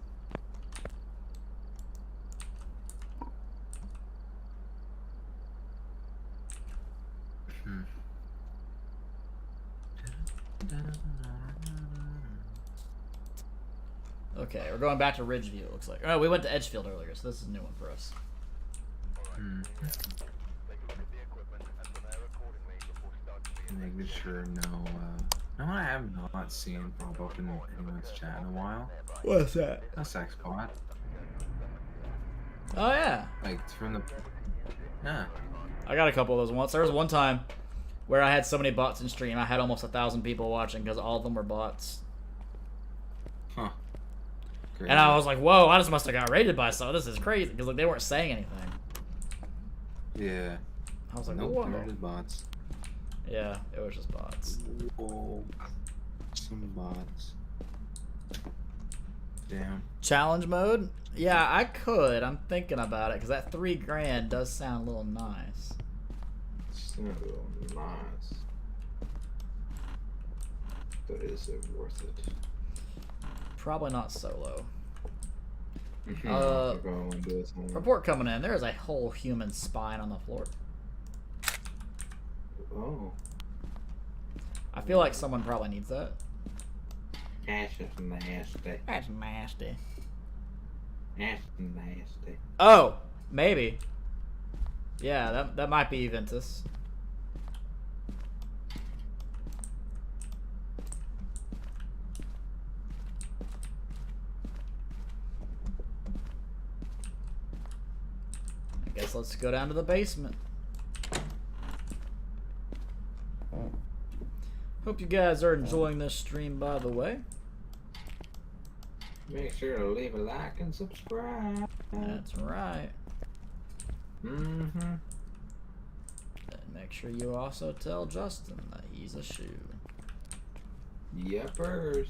A: Okay, we're going back to Ridgeview, it looks like. Oh, we went to Edgefield earlier, so this is a new one for us.
C: Making sure no, no, I have not seen pop up in anyone's chat in a while.
A: What's that?
C: A sex bot.
A: Oh, yeah.
C: Like, from the... Yeah.
A: I got a couple of those once. There was one time where I had so many bots in stream, I had almost 1,000 people watching because all of them were bots.
C: Huh. Great.
A: And I was like, whoa, I just must have got raided by some. This is crazy. Because like, they weren't saying anything.
C: Yeah.
A: I was like,
C: Nope,
A: whoa.
C: they're just bots.
A: Yeah, it was just bots.
C: Whoa. Some bots. Damn.
A: Challenge mode? Yeah, I could. I'm thinking about it because that $3,000 does sound a little nice.
C: It's not real nice. But is it worth it?
A: Probably not solo.
C: We're going to do it somewhere.
A: Report coming in. There is a whole human spine on the floor.
C: Oh.
A: I feel like someone probably needs that.
C: That's just nasty.
A: That's nasty.
C: That's nasty.
A: Oh, maybe. Yeah, that might be Ventus. I guess let's go down to the basement. Hope you guys are enjoying this stream, by the way.
C: Make sure to leave a like and subscribe.
A: That's right.
C: Mm-hmm.
A: And make sure you also tell Justin that he's a shoe.
C: Yepers.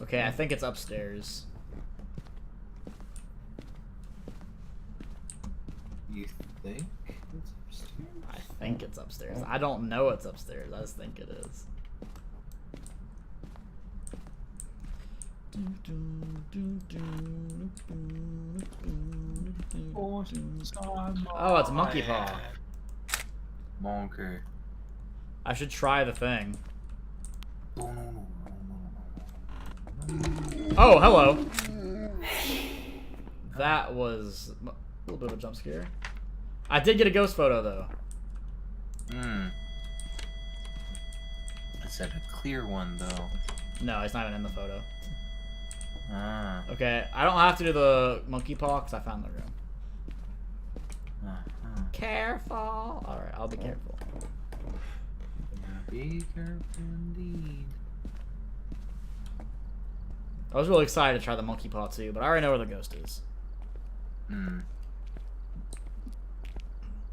A: Okay, I think it's upstairs.
C: You think it's upstairs?
A: I think it's upstairs. I don't know it's upstairs. I just think it is. Oh, it's Monkey Paw.
C: Monkey.
A: I should try the thing. Oh, hello. That was a little bit of a jump scare. I did get a ghost photo though.
C: I said a clear one though.
A: No, it's not even in the photo.
C: Ah.
A: Okay, I don't have to do the monkey paw because I found the room. Careful. Alright, I'll be careful.
C: Be careful indeed.
A: I was really excited to try the monkey paw too, but I already know where the ghost is.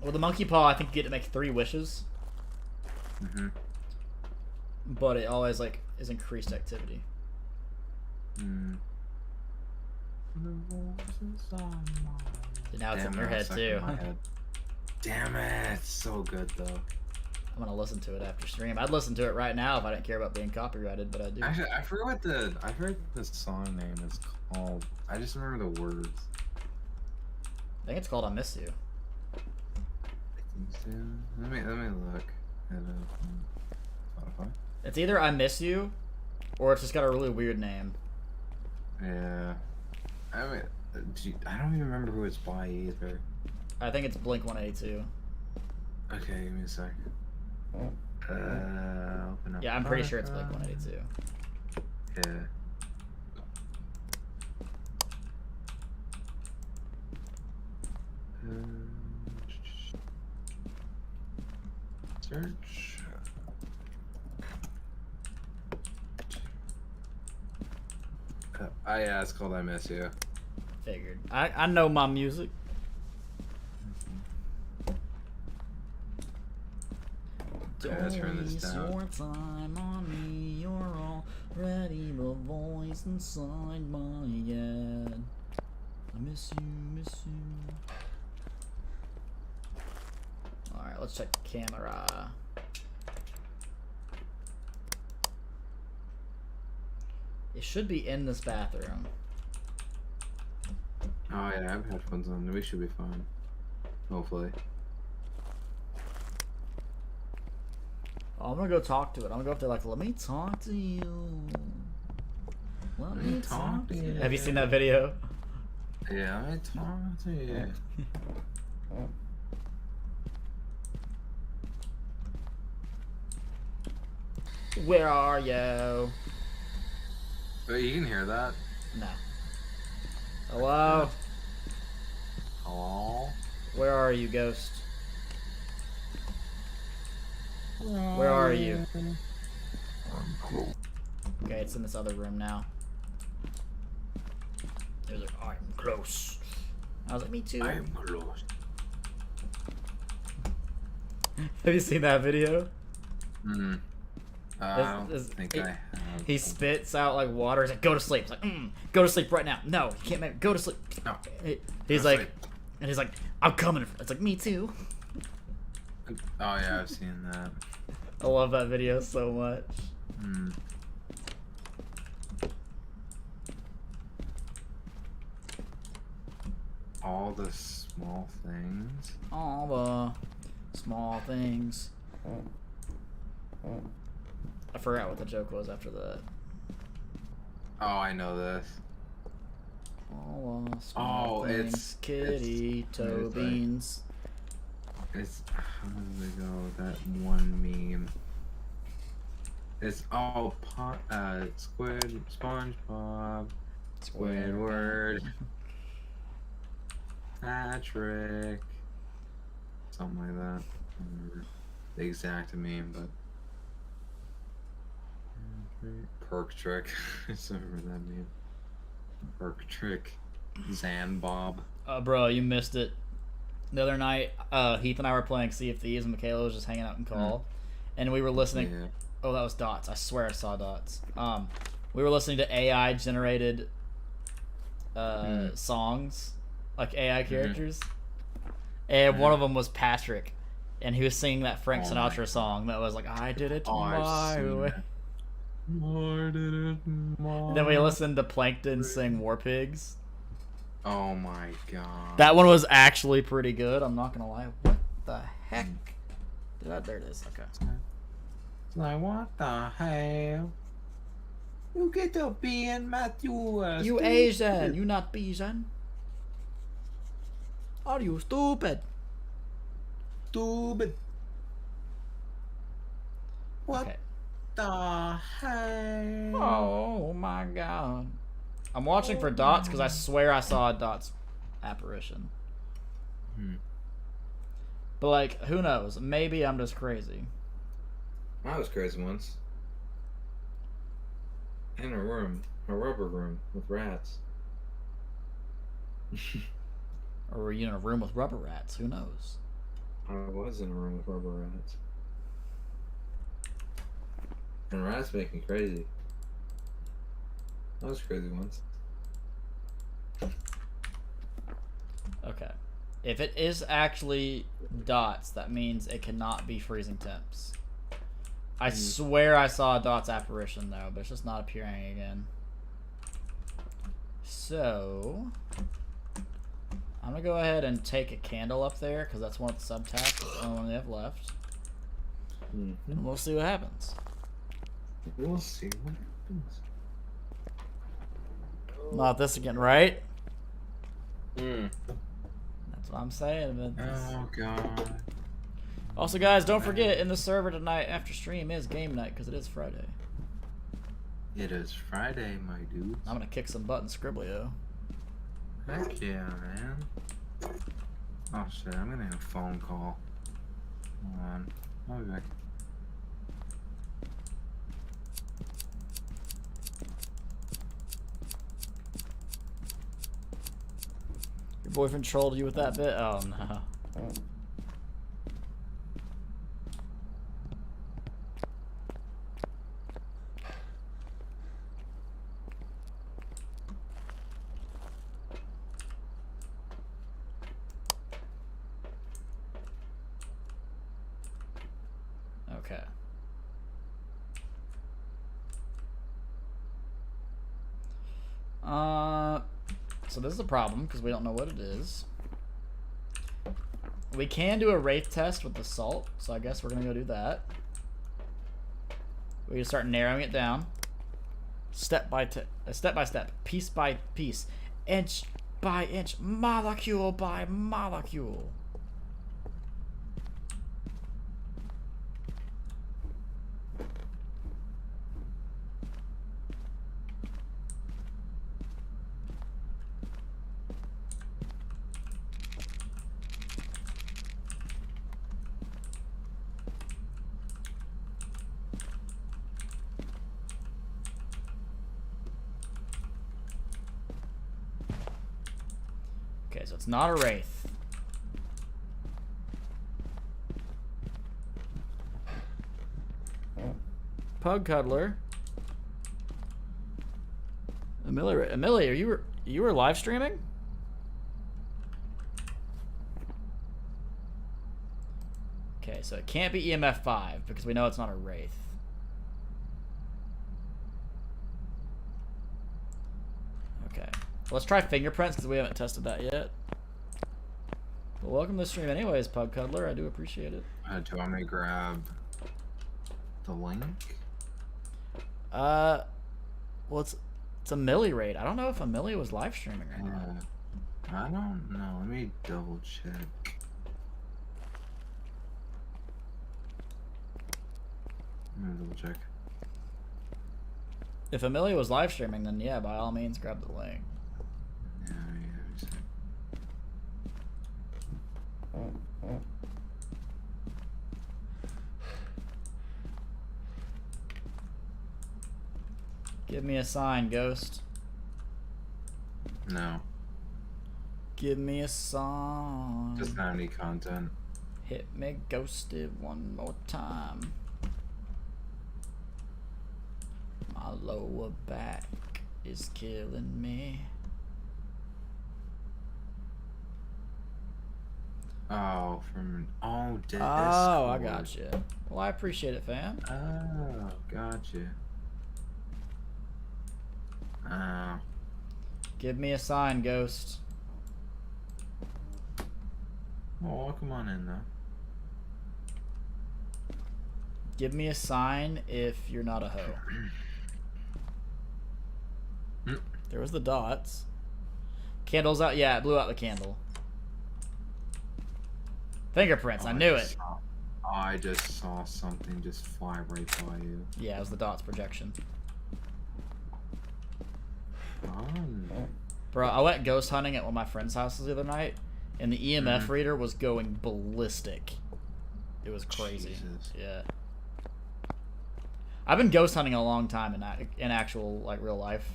A: Well, the monkey paw, I think you get to make 3 wishes. But it always, like, is increased activity. And now it's in your head, too.
C: Damn it, it's so good, though.
A: I'm gonna listen to it after stream. I'd listen to it right now if I didn't care about being copyrighted, but I do.
C: Actually, I forget what the song name is called. I just remember the words.
A: I think it's called I Miss You.
C: Let me look at Spotify.
A: It's either I Miss You, or it's just got a really weird name.
C: Yeah. I mean, I don't even remember who it's by either.
A: I think it's Blink 182.
C: Okay, give me a sec. Open up.
A: Yeah, I'm pretty sure it's Blink 182.
C: Yeah. Search. Yeah, it's called I Miss You.
A: Figured. I know my music.
C: Don't
A: Don't
C: waste
A: your time on me. You're already the voice inside my head. I miss you, miss you. Alright, let's check the camera. It should be in this bathroom.
C: Oh yeah, I have headphones on. We should be fine. Hopefully.
A: Oh, I'm gonna go talk to it. I'm gonna go up there like, let me talk to you. Let me talk to you. Have you seen that video?
C: Yeah, I talk to you.
A: Where are you?
C: Wait, you can hear that?
A: No. Hello?
C: Hello?
A: Where are you, ghost? Where are you?
B: I'm close.
A: Okay, it's in this other room now. There's like, I'm close. I was like, me too.
C: I am close.
A: Have you seen that video?
C: Hmm. I don't think I have.
A: He spits out like water. He's like, go to sleep. He's like, go to sleep right now. No, you can't make me. Go to sleep.
C: No.
A: He's
C: Go to
A: like,
C: sleep.
A: and he's like, I'm coming. It's like, me too.
C: Oh yeah, I've seen that.
A: I love that video so much.
C: Hmm. All the small things.
A: All the small things. I forgot what the joke was after that.
C: Oh, I know this.
A: All the small things.
C: it's
A: Kitty toe
C: it's like-
A: beans.
C: It's how does it go? That one meme. It's all Squid, SpongeBob, Squidward, Patrick, something like that. I don't remember the exact meme, but Perk Trick. I still remember that meme. Perk Trick, Zanbob.
A: Bro, you missed it. The other night, Heath and I were playing Sea of Thieves, and Michaela was just hanging out in call, and we were listening.
C: Yeah.
A: Oh, that was dots. I swear I saw dots. We were listening to AI generated songs, like AI characters, and one of them was Patrick, and he was singing that Frank
C: Oh
A: Sinatra
C: my
A: song that was like, "I did it
C: I've
A: my
C: seen
A: way."
C: that. I did it my
A: Then we listened to Plankton sing War Pigs.
C: Oh my god.
A: That one was actually pretty good. I'm not gonna lie. What the heck? There it is. Okay.
C: It's like, what the hell? You get to be in Matthew.
A: You Asian. You not Asian. Are you stupid?
C: Stupid. What
A: Okay.
C: the hell?
A: Oh my god. I'm watching for dots because I swear I saw a dots apparition. But like, who knows? Maybe I'm just crazy.
C: I was crazy once. In a room, a rubber room with rats.
A: Or were you in a room with rubber rats? Who knows?
C: I was in a room with rubber rats. And rats make me crazy. I was crazy once.
A: Okay. If it is actually dots, that means it cannot be freezing temps. I swear I saw a dots apparition though, but it's just not appearing again. So I'm gonna go ahead and take a candle up there because that's one of the subtasks. That's the only one they have left. And we'll see what happens.
C: We'll see what happens.
A: Not this again, right?
C: Mm.
A: That's what I'm saying. But
C: Oh god.
A: also, guys, don't forget in the server tonight after stream is game night because it is Friday.
C: It is Friday, my dude.
A: I'm gonna kick some butt in Scriblio.
C: Heck yeah, man. Oh shit, I'm gonna have a phone call. Hold on. I'll be back.
A: Your boyfriend trolled you with that bit? Oh no. Okay. So this is a problem because we don't know what it is. We can do a wraith test with the salt, so I guess we're gonna go do that. We start narrowing it down, step by step, piece by piece, inch by inch, molecule by molecule. Okay, so it's not a wraith. Pug cuddler. Amelia, you were live streaming? Okay, so it can't be EMF 5 because we know it's not a wraith. Okay. Let's try fingerprints because we haven't tested that yet. Well, welcome to the stream anyways, Pug Cuddler. I do appreciate it.
C: Do you want me to grab the link?
A: Well, it's a Millie raid. I don't know if Amelia was live streaming right now.
C: I don't know. Let me double check. Let me double check.
A: If Amelia was live streaming, then yeah, by all means, grab the link.
C: Yeah, let me check.
A: Give me a sign, Ghost.
C: No.
A: Give me a sign.
C: Doesn't have any content.
A: Hit me ghosted one more time. My lower back is killing me.
C: Oh, Discord.
A: Oh, I got you. Well, I appreciate it, fam.
C: Oh, gotcha. Oh.
A: Give me a sign, Ghost.
C: Well, come on in, though.
A: Give me a sign if you're not a hoe. There was the dots. Candle's out. Yeah, it blew out the candle. Fingerprints. I knew it.
C: I just saw something just fly right by you.
A: Yeah, it was the dots projection.
C: Fun.
A: Bro, I went ghost hunting at one of my friends' houses the other night, and the EMF reader was going ballistic. It was crazy.
C: Jesus.
A: Yeah. I've been ghost hunting a long time in actual, like, real life.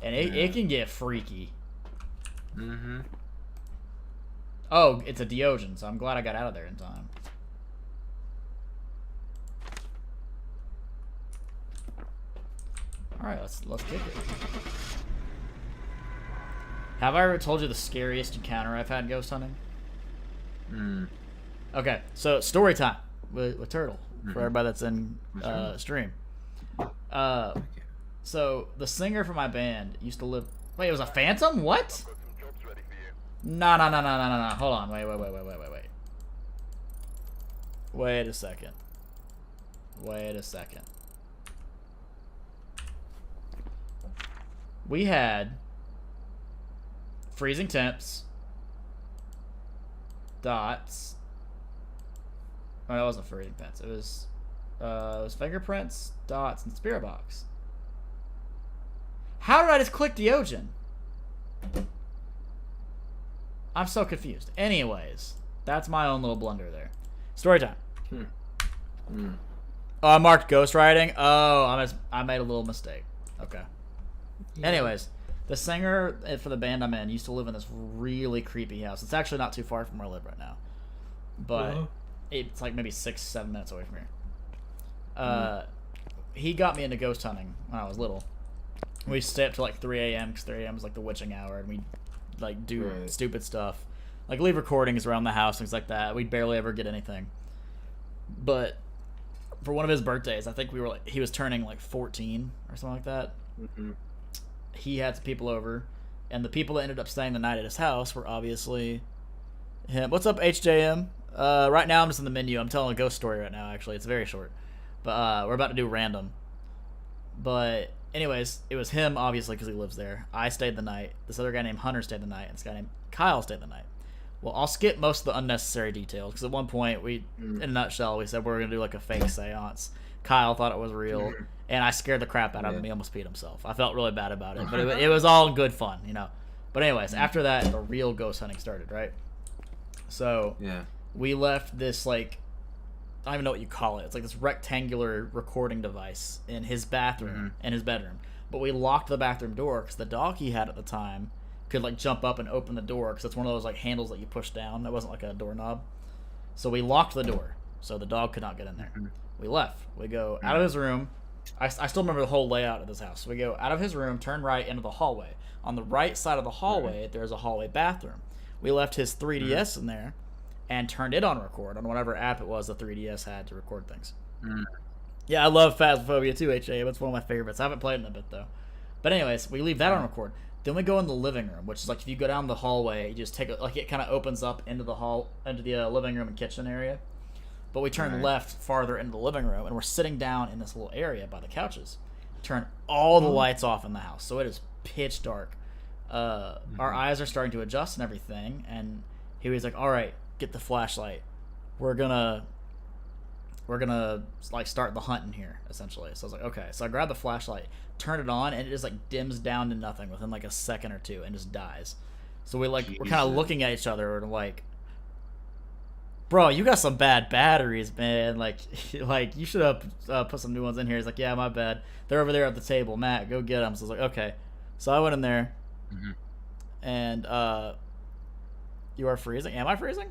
A: And it can get freaky.
C: Mm-hmm.
A: Oh, it's a Diogen, so I'm glad I got out of there in time. Alright, let's kick it. Have I ever told you the scariest encounter I've had ghost hunting? Okay, so story time with Turtle for everybody that's in stream. So the singer for my band used to live. Wait, it was a phantom? What? No. Hold on. Wait. Wait a second. We had freezing temps, dots. Oh, that wasn't freezing temps. It was fingerprints, dots, and spirit box. How did I just click Diogen? I'm so confused. Anyways, that's my own little blunder there. Story time. Oh, I marked ghostwriting. Oh, I made a little mistake. Okay. Yeah. Anyways, the singer for the band I'm in used to live in this really creepy house. It's actually not too far from where I live right now, but it's like maybe 6-7 minutes away from here. He got me into ghost hunting when I was little. We stay up to like 3 a.m. because 3 a.m. is like the witching hour, and we like do stupid stuff, like leave recordings around the house, things like that. We'd barely ever get anything. But for one of his birthdays, I think he was turning like 14 or something like that. he had some people over, and the people that ended up staying the night at his house were obviously him. What's up, HJM? Right now I'm just in the menu. I'm telling a ghost story right now. Actually, it's very short, but we're about to do random. But anyways, it was him obviously because he lives there. I stayed the night. This other guy named Hunter stayed the night, and this guy named Kyle stayed the night. Well, I'll skip most of the unnecessary details because at one point in a nutshell, we said we were gonna do like a fake seance. Kyle thought it was real, and I scared the crap out of him. He almost peed himself. I felt really bad about it, but it was all good fun, you know. But anyways, after that, the real ghost hunting started, right? So we left this like, I don't even know what you call it. It's like this rectangular recording device in his bathroom, in his bedroom. But we locked the bathroom door because the dog he had at the time could like jump up and open the door because it's one of those like handles that you push down. It wasn't like a doorknob. So we locked the door so the dog could not get in there. We left. We go out of his room. I still remember the whole layout of this house. So we go out of his room, turn right into the hallway. On the right side of the hallway, there's a hallway bathroom. We left his 3DS in there and turned it on record on whatever app it was the 3DS had to record things. Yeah, I love Phasmophobia too, HA. It's one of my favorites. I haven't played it in a bit, though. But anyways, we leave that on record. Then we go in the living room, which is like if you go down the hallway, you just take a, like it kind of opens up into the living room and kitchen area. But we turn left farther into the living room, and we're sitting down in this little area by the couches. Turn all the lights off in the house, so it is pitch dark. Our eyes are starting to adjust and everything, and he was like, "All right, get the flashlight. We're gonna like start the hunt in here, essentially." So I was like, "Okay." So I grabbed the flashlight, turned it on, and it just like dims down to nothing within like a second or two, and just dies. So we're kind of looking at each other and like, "Bro, you got some bad batteries, man. Like you should have put some new ones in here." He's like, "Yeah, my bad. They're over there at the table. Matt, go get them." So I was like, "Okay." So I went in there, and you are freezing. Am I freezing?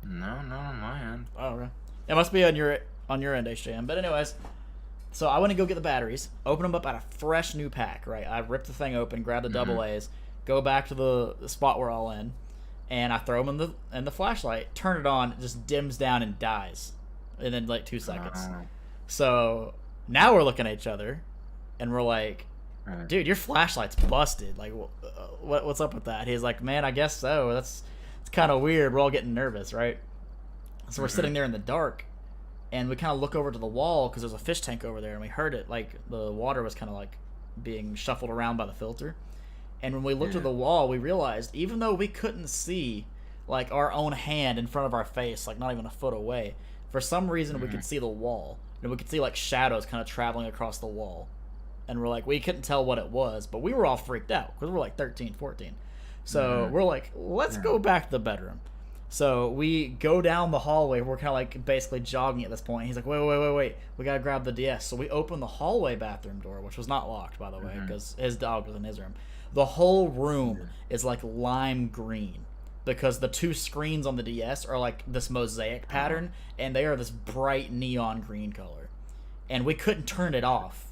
C: No, not on my end.
A: Oh, okay. It must be on your end, HJM. But anyways, so I went to go get the batteries, open them up out of fresh new pack. Right, I ripped the thing open, grab the double A's, go back to the spot we're all in, and I throw them in the flashlight, turn it on, it just dims down and dies, and then like 2 seconds. So now we're looking at each other, and we're like, "Dude, your flashlight's busted. Like, what's up with that?" He's like, "Man, I guess so. It's kind of weird. We're all getting nervous, right?" So we're sitting there in the dark, and we kind of look over to the wall because there's a fish tank over there, and we heard it like the water was kind of like being shuffled around by the filter. And when we looked at the wall, we realized even though we couldn't see like our own hand in front of our face, like not even a foot away, for some reason we could see the wall, and we could see like shadows kind of traveling across the wall. And we're like, we couldn't tell what it was, but we were all freaked out because we're like 13, 14. So we're like, let's go back to the bedroom. So we go down the hallway. We're kind of like basically jogging at this point. He's like, wait. We got to grab the DS. So we open the hallway bathroom door, which was not locked, by the way, because his dog was in his room. The whole room is like lime green because the 2 screens on the DS are like this mosaic pattern, and they are this bright neon green color. And we couldn't turn it off.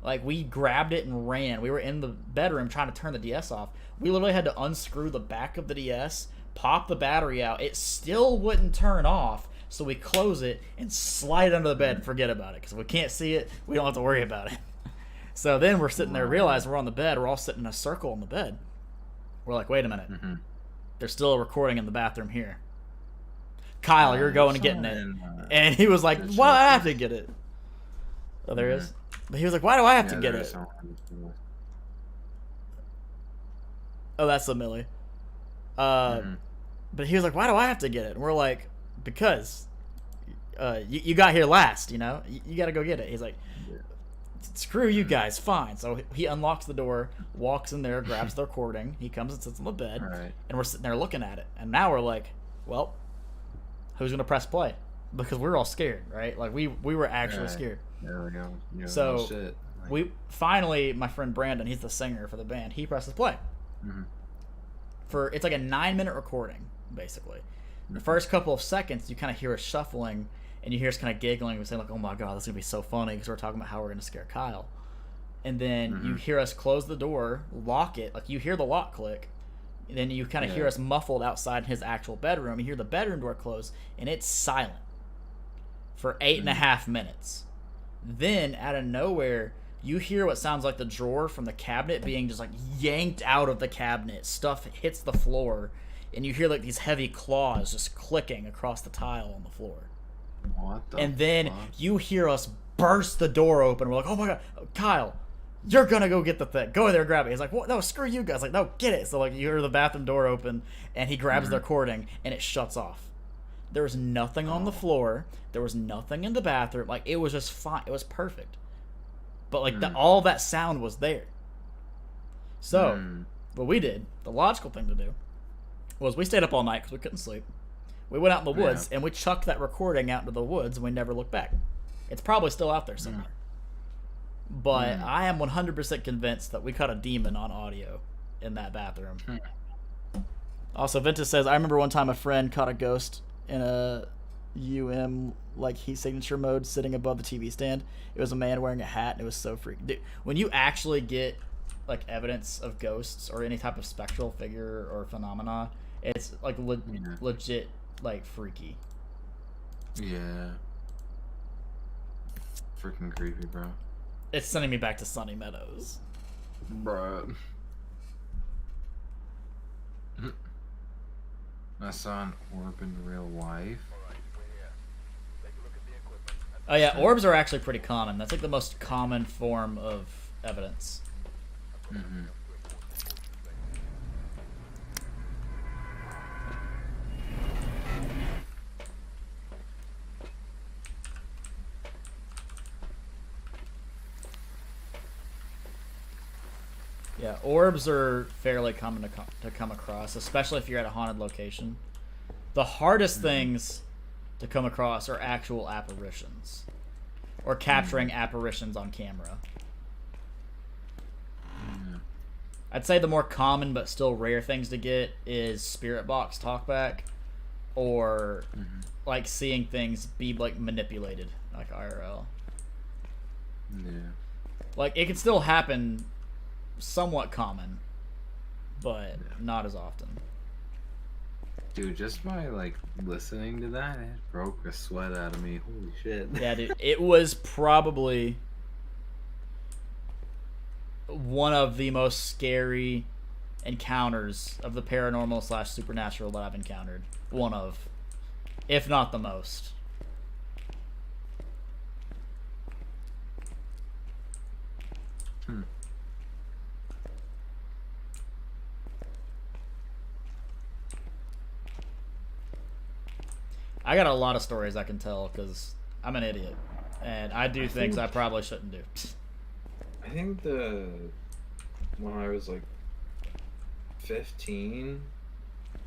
A: Like, we grabbed it and ran. We were in the bedroom trying to turn the DS off. We literally had to unscrew the back of the DS, pop the battery out. It still wouldn't turn off, so we close it and slide it under the bed and forget about it. Because if we can't see it, we don't have to worry about it. So then we're sitting there, realize we're on the bed. We're all sitting in a circle on the bed. We're like, wait a minute. There's still a recording in the bathroom here. Kyle, you're going and getting it. And he was like, well, I have to get it. Oh, there is? But he was like, why do I have to get it? Oh, that's the Millie. But he was like, why do I have to get it? And we're like, because you got here last, you know? You got to go get it. He's like, screw you guys, fine. So he unlocks the door, walks in there, grabs the recording. He comes and sits on the bed, and we're sitting there looking at it. And now we're like, well, who's going to press play? Because we're all scared, right? Like, we were actually scared.
C: There we go.
A: So we finally, my friend Brandon, he's the singer for the band, he presses play. It's like a 9-minute recording, basically. The first couple of seconds, you kind of hear us shuffling, and you hear us kind of giggling and saying, like, oh my god, this is going to be so funny, because we're talking about how we're going to scare Kyle. And then you hear us close the door, lock it, like you hear the lock click, and then you kind of hear us muffled outside in his actual bedroom. You hear the bedroom door close, and it's silent for 8.5 minutes. Then, out of nowhere, you hear what sounds like the drawer from the cabinet being just like yanked out of the cabinet. Stuff hits the floor, and you hear like these heavy claws just clicking across the tile on the floor.
C: What the
A: And then
C: fuck?
A: you hear us burst the door open. We're like, oh my god, Kyle, you're gonna go get the thing. Go in there and grab it. He's like, what? No, screw you guys. Like, no, get it. So like, you hear the bathroom door open, and he grabs the recording, and it shuts off. There was nothing on the floor. There was nothing in the bathroom. Like, it was just fine. It was perfect. But like, all that sound was there. So, what we did, the logical thing to do, was we stayed up all night because we couldn't sleep. We went out in the woods, and we chucked that recording out into the woods, and we never looked back. It's probably still out there somewhere. But I am 100% convinced that we caught a demon on audio in that bathroom. Also, Ventus says, I remember one time a friend caught a ghost in a like heat signature mode sitting above the TV stand. It was a man wearing a hat, and it was so freaky. Dude, when you actually get like evidence of ghosts or any type of spectral figure or phenomena, it's like legit like freaky.
C: Yeah. Freaking creepy, bro.
A: It's sending me back to Sunny Meadows.
C: Bro. I saw an orb in real life.
A: Oh yeah, orbs are actually pretty common. That's like the most common form of evidence. Yeah, orbs are fairly common to come across, especially if you're at a haunted location. The hardest things to come across are actual apparitions, or capturing apparitions on camera. I'd say the more common but still rare things to get is spirit box talkback, or like seeing things be like manipulated, like IRL.
C: Yeah.
A: Like, it can still happen, somewhat common, but not as often.
C: Dude, just by like listening to that, it broke a sweat out of me. Holy shit.
A: Yeah, dude, it was probably one of the most scary encounters of the paranormal / supernatural that I've encountered. One of, if not the most. I got a lot of stories I can tell because I'm an idiot, and I do things I probably shouldn't do.
D: I think when I was like 15,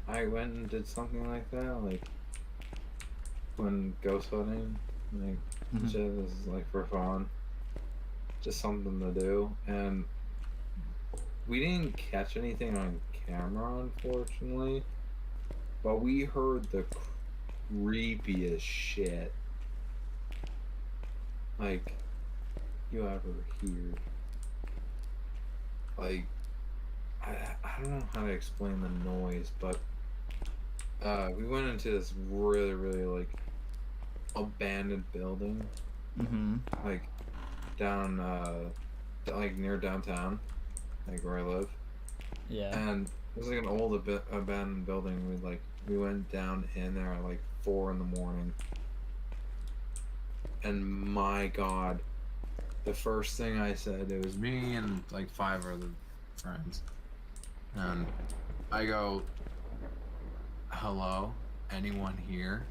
D: I went and did something like that, like when ghost hunting, like shit, this is like for fun, just something to do, and we didn't catch anything on camera, unfortunately, but we heard the creepiest shit like you ever hear. Like, I don't know how to explain the noise, but we went into this really, really like abandoned building, like down like near downtown, like where I live.
A: Yeah.
D: And it was like an old abandoned building. We went down in there at like 4 in the morning, and my God, the first thing I said, it was
C: Me and like 5 other friends. And I go, hello? Anyone here?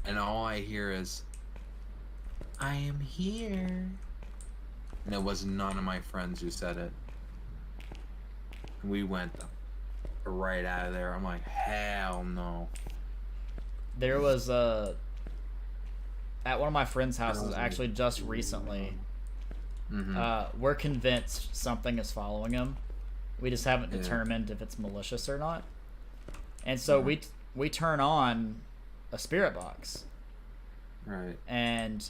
C: And all I hear is, I am here. And it was none of my friends who said it. We went right out of there. I'm like, hell no.
A: There was at one of my friends' houses, actually just recently, we're convinced something is following him. We just haven't determined if it's malicious or not. And so we turn on a spirit box.
C: Right.
A: And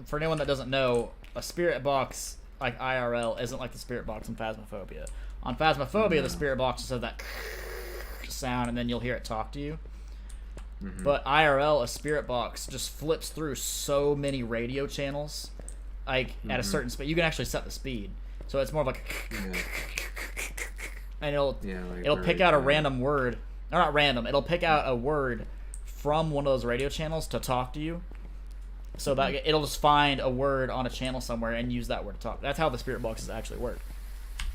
A: for anyone that doesn't know, a spirit box, like IRL, isn't like the spirit box in Phasmophobia. On Phasmophobia, the spirit box just has that sound, and then you'll hear it talk to you. But IRL, a spirit box just flips through so many radio channels like at a certain speed. You can actually set the speed, so it's more of like, and it'll pick out a random word, or not random. It'll pick out a word from one of those radio channels to talk to you. So that it'll just find a word on a channel somewhere and use that word to talk. That's how the spirit boxes actually work.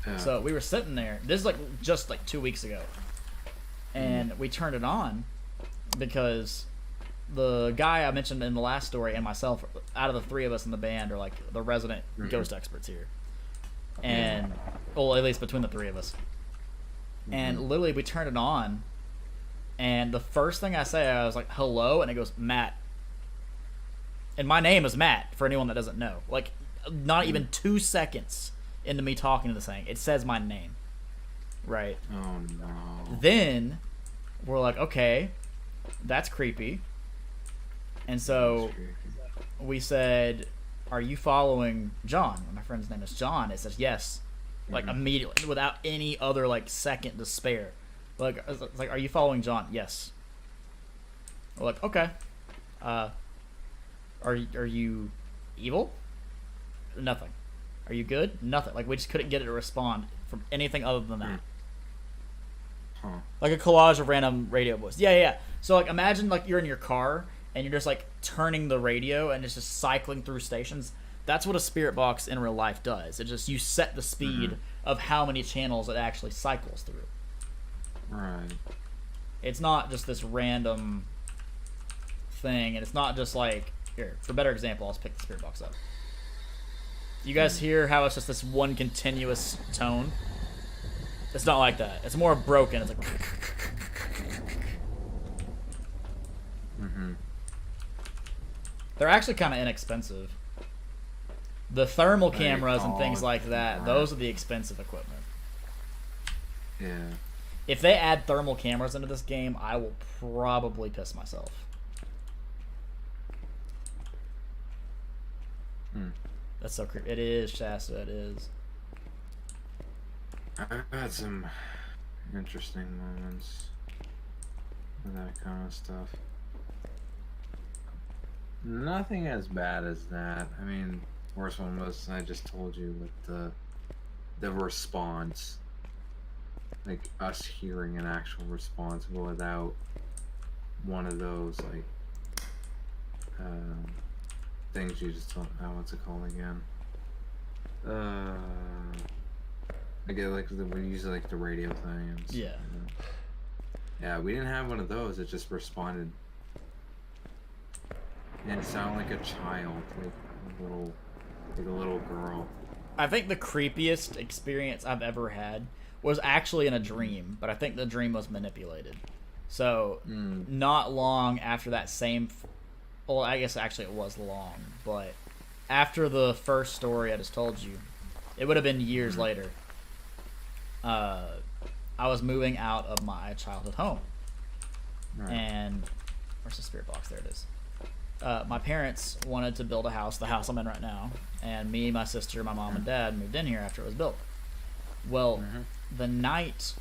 A: Yeah. So we were sitting there. This is like just like 2 weeks ago, and we turned it on because the guy I mentioned in the last story and myself, out of the three of us in the band, are like the resident ghost experts here, and well, at least between the three of us. And literally, we turned it on, and the first thing I say, I was like, "Hello," and it goes, "Matt." And my name is Matt, for anyone that doesn't know. Like, not even 2 seconds into me talking to this thing, it says my name. Right?
C: Oh, no.
A: Then, we're like, okay, that's creepy. And so, we said, are you following John? My friend's name is John. It says, yes. Like, immediately, without any other, like, second to spare. Like, it's like, are you following John? Yes. We're like, okay. Are you evil? Nothing. Are you good? Nothing. Like, we just couldn't get it to respond from anything other than that. Like a collage of random radio voice. Yeah. So, like, imagine, like, you're in your car and you're just, like, turning the radio and it's just cycling through stations. That's what a spirit box in real life does. It just, you set the speed of how many channels it actually cycles through.
C: Right.
A: It's not just this random thing, and it's not just, like, here, for a better example, I'll just pick the spirit box up. You guys hear how it's just this one continuous tone? It's not like that. It's more broken. It's like... They're actually kind of inexpensive. The thermal cameras and things like that, those are the expensive equipment.
C: Yeah.
A: If they add thermal cameras into this game, I will probably piss myself. That's so creepy. It is, Shasta, it is.
C: I've had some interesting moments with that kind of stuff. Nothing as bad as that. I mean, worst one was, I just told you, with the response. Like, us hearing an actual response without one of those, like, things you just don't know what's it called again. I get like we use like the radio thing. And stuff,
A: yeah.
C: Yeah, we didn't have one of those. It just responded, and it sounded like a child, like a little girl.
A: I think the creepiest experience I've ever had was actually in a dream, but I think the dream was manipulated. So not long after that same. Well, I guess actually it was long, but after the first story I just told you, it would have been years later. I was moving out of my childhood home, and where's the spirit box? There it is. My parents wanted to build a house, the house I'm in right now, and me, my sister, my mom, and dad moved in here after it was built. Well, the night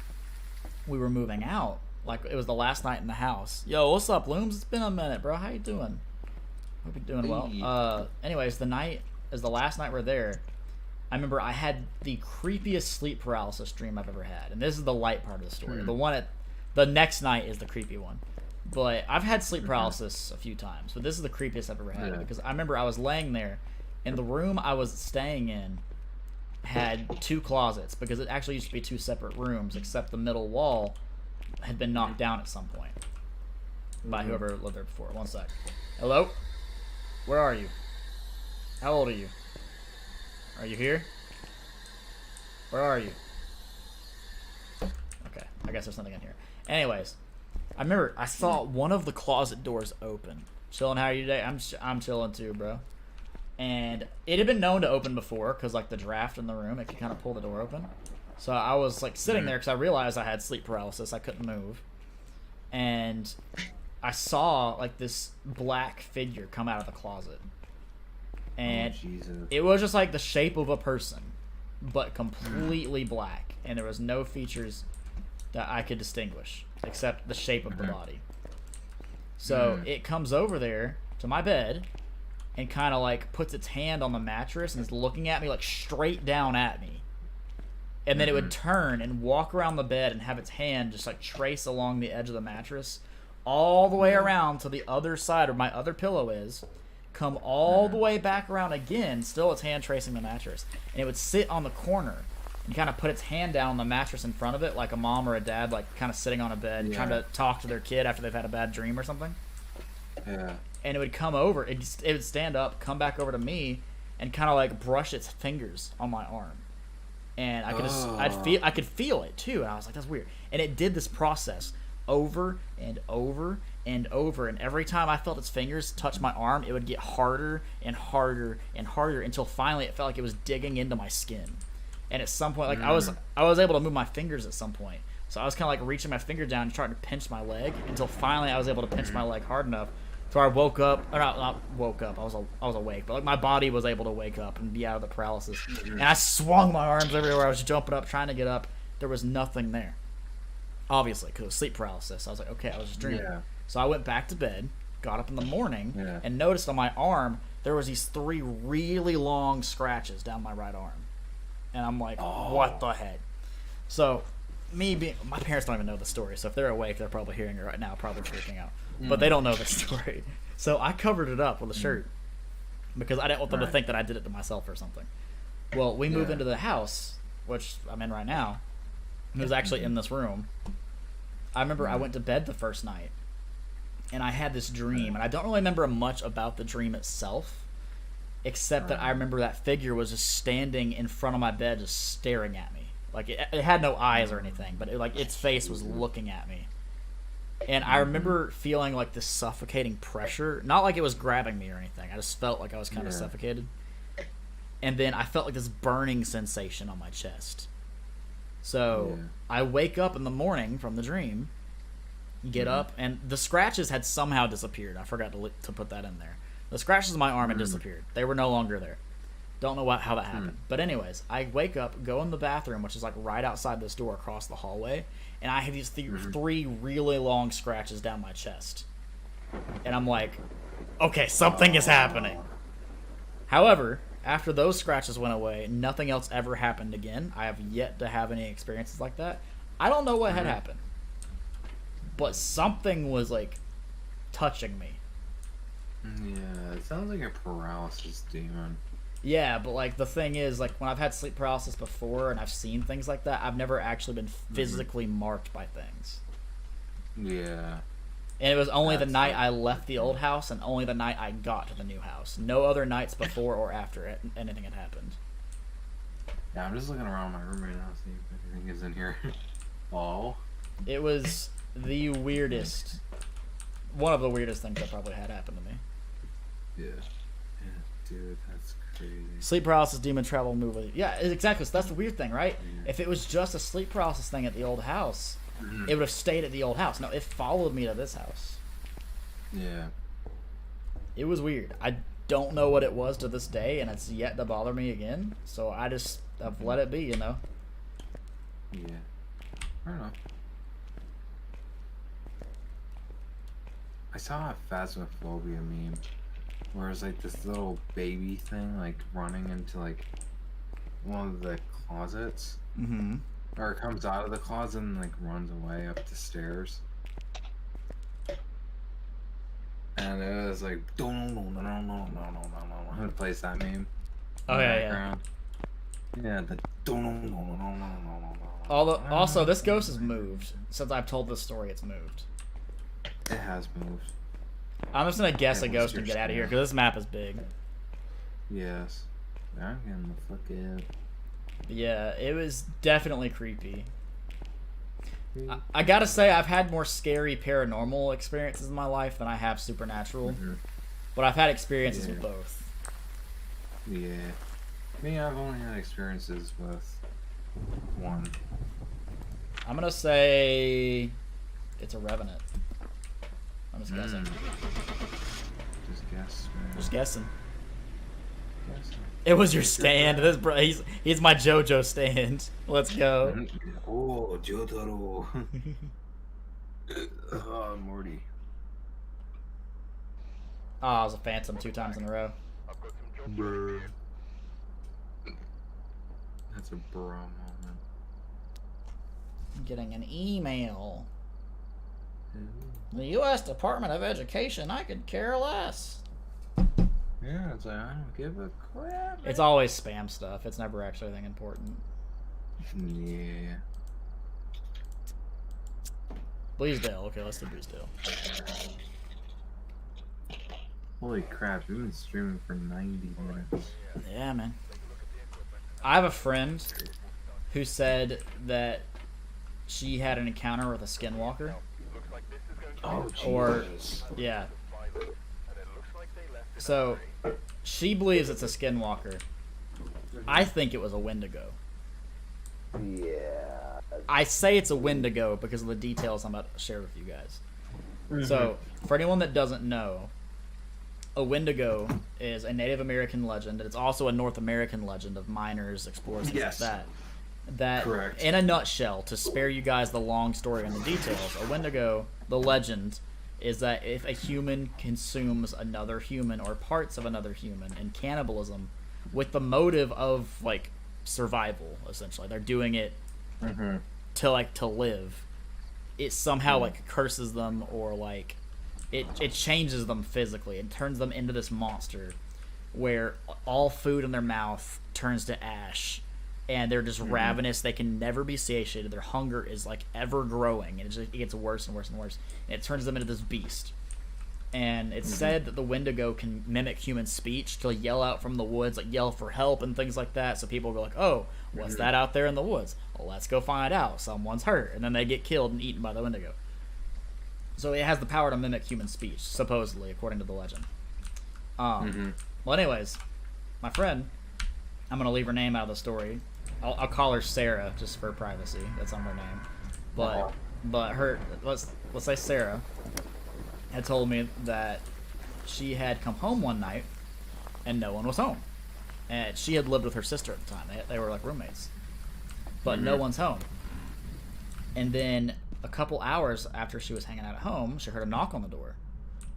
A: we were moving out, like it was the last night in the house. Yo, what's up, Looms? It's been a minute, bro. How you doing? Hope you're doing well. Anyways, the night is the last night we're there. I remember I had the creepiest sleep paralysis dream I've ever had, and this is the light part of the story. The next night is the creepy one. But I've had sleep paralysis a few times, but this is the creepiest I've ever had because I remember I was laying there, and the room I was staying in had 2 closets because it actually used to be 2 separate rooms, except the middle wall had been knocked down at some point by whoever lived there before. One sec. Hello? Where are you? How old are you? Are you here? Where are you? Okay, I guess there's something in here. Anyways, I remember I saw one of the closet doors open. Chilling, how are you today? I'm chilling too, bro. And it had been known to open before because like the draft in the room, it could kind of pull the door open. So I was like sitting there because I realized I had sleep paralysis. I couldn't move. And I saw like this black figure come out of the closet. And it was just like the shape of a person, but completely black. And there was no features that I could distinguish except the shape of the body. So it comes over there to my bed and kind of like puts its hand on the mattress and is looking at me like straight down at me. And then it would turn and walk around the bed and have its hand just like trace along the edge of the mattress all the way around to the other side where my other pillow is, come all the way back around again, still its hand tracing the mattress. And it would sit on the corner and kind of put its hand down on the mattress in front of it like a mom or a dad like kind of sitting on a bed trying to talk to their kid after they've had a bad dream or something.
C: Yeah.
A: And it would come over, it would stand up, come back over to me, and kind of like brush its fingers on my arm. And I could I could feel it too, and I was like, that's weird. And it did this process over and over and over, and every time I felt its fingers touch my arm, it would get harder and harder and harder until finally it felt like it was digging into my skin. And at some point, like I was able to move my fingers at some point, so I was kind of like reaching my finger down and trying to pinch my leg until finally I was able to pinch my leg hard enough. So I woke up, or not woke up. I was awake, but like my body was able to wake up and be out of the paralysis. And I swung my arms everywhere. I was jumping up, trying to get up. There was nothing there, obviously, because it was sleep paralysis. I was like, okay, I was just dreaming. Yeah. So I went back to bed, got up in the morning, and noticed on my arm there was these 3 really long scratches down my right arm. And I'm like, what the heck? So my parents don't even know the story. So if they're awake, they're probably hearing it right now, probably freaking out. But they don't know the story. So I covered it up with a shirt because I didn't want them to think that I did it to myself or something. Well, we moved into the house, which I'm in right now. It was actually in this room. I remember I went to bed the first night, and I had this dream. And I don't really remember much about the dream itself, except that I remember that figure was just standing in front of my bed just staring at me. Like, it had no eyes or anything, but its face was looking at me. And I remember feeling like this suffocating pressure. Not like it was grabbing me or anything. I just felt like I was kind of suffocated. And then I felt like this burning sensation on my chest. So I wake up in the morning from the dream, get up, and the scratches had somehow disappeared. I forgot to put that in there. The scratches on my arm had disappeared. They were no longer there. Don't know how that happened. But anyways, I wake up, go in the bathroom, which is like right outside this door across the hallway, and I have these 3 really long scratches down my chest. And I'm like, okay, something is happening. However, after those scratches went away, nothing else ever happened again. I have yet to have any experiences like that. I don't know what had happened. But something was like touching me.
C: Yeah, it sounds like a paralysis demon.
A: Yeah, but like the thing is, like when I've had sleep paralysis before and I've seen things like that, I've never actually been physically marked by things.
C: Yeah.
A: And it was only the night I left the old house and only the night I got to the new house. No other nights before or after it anything had happened.
C: Yeah, I'm just looking around my room right now, see if anything is in here.
A: It was the weirdest, one of the weirdest things that probably had happened to me.
C: Yeah. Dude, that's crazy.
A: Sleep paralysis, demon travel movie. Yeah, exactly. So that's the weird thing, right? If it was just a sleep paralysis thing at the old house, it would have stayed at the old house. No, it followed me to this house.
C: Yeah.
A: It was weird. I don't know what it was to this day, and it's yet to bother me again. So I've let it be, you know?
C: Yeah. I don't know. I saw a Phasmophobia meme. Where it's like this little baby thing, like running into like one of the closets, or it comes out of the closet and like runs away up the stairs. And it was like, no. It plays that meme.
A: Oh yeah.
C: Yeah, the no.
A: Also, this ghost has moved since I've told this story. It's moved.
C: It has moved.
A: I'm just gonna guess a ghost and get out of here because this map is big.
C: Yes. I'm getting the fuck out.
A: Yeah, it was definitely creepy. I gotta say, I've had more scary paranormal experiences in my life than I have supernatural. But I've had experiences with both.
C: Yeah. Me, I've only had experiences with one.
A: I'm gonna say it's a revenant. I'm just guessing.
C: Just guess, man.
A: Just guessing. It was your stand. He's my JoJo stand. Let's go.
C: Oh, Jotaro. Oh, Morty.
A: Oh, it was a phantom 2 times in a row.
C: Bruh. That's a bro moment.
A: I'm getting an email.
C: Ooh.
A: The U.S. Department of Education, I could care less.
C: Yeah, it's like, I don't give a crap.
A: It's always spam stuff. It's never actually anything important.
C: Yeah.
A: Bleasdale. Okay, let's do Bleasdale.
C: Holy crap, we've been streaming for 90 minutes.
A: Yeah, man. I have a friend who said that she had an encounter with a skinwalker.
C: Oh,
A: Or-
C: Jesus.
A: Yeah. So, she believes it's a skinwalker. I think it was a Wendigo.
B: Yeah.
A: I say it's a Wendigo because of the details I'm about to share with you guys. So, for anyone that doesn't know, a Wendigo is a Native American legend, and it's also a North American legend of miners, explorers, things
C: Yes.
A: like that. That,
C: Correct.
A: in a nutshell, to spare you guys the long story and the details, a Wendigo, the legend, is that if a human consumes another human or parts of another human in cannibalism, with the motive of like survival, essentially, they're doing it to live. It somehow like curses them or like it changes them physically. It turns them into this monster where all food in their mouth turns to ash, and they're just ravenous. They can never be satiated. Their hunger is like ever growing, and it gets worse and worse and worse. And it turns them into this beast. And it's said that the Wendigo can mimic human speech to yell out from the woods, like yell for help and things like that. So people go like, "Oh, what's that out there in the woods? Well, let's go find out. Someone's hurt," and then they get killed and eaten by the Wendigo. So it has the power to mimic human speech, supposedly, according to the legend. Well, anyways, my friend, I'm gonna leave her name out of the story. I'll call her Sarah just for privacy. That's on her name. But her let's say Sarah had told me that she had come home one night and no one was home, and she had lived with her sister at the time. They were like roommates, but no one's home. And then a couple hours after she was hanging out at home, she heard a knock on the door,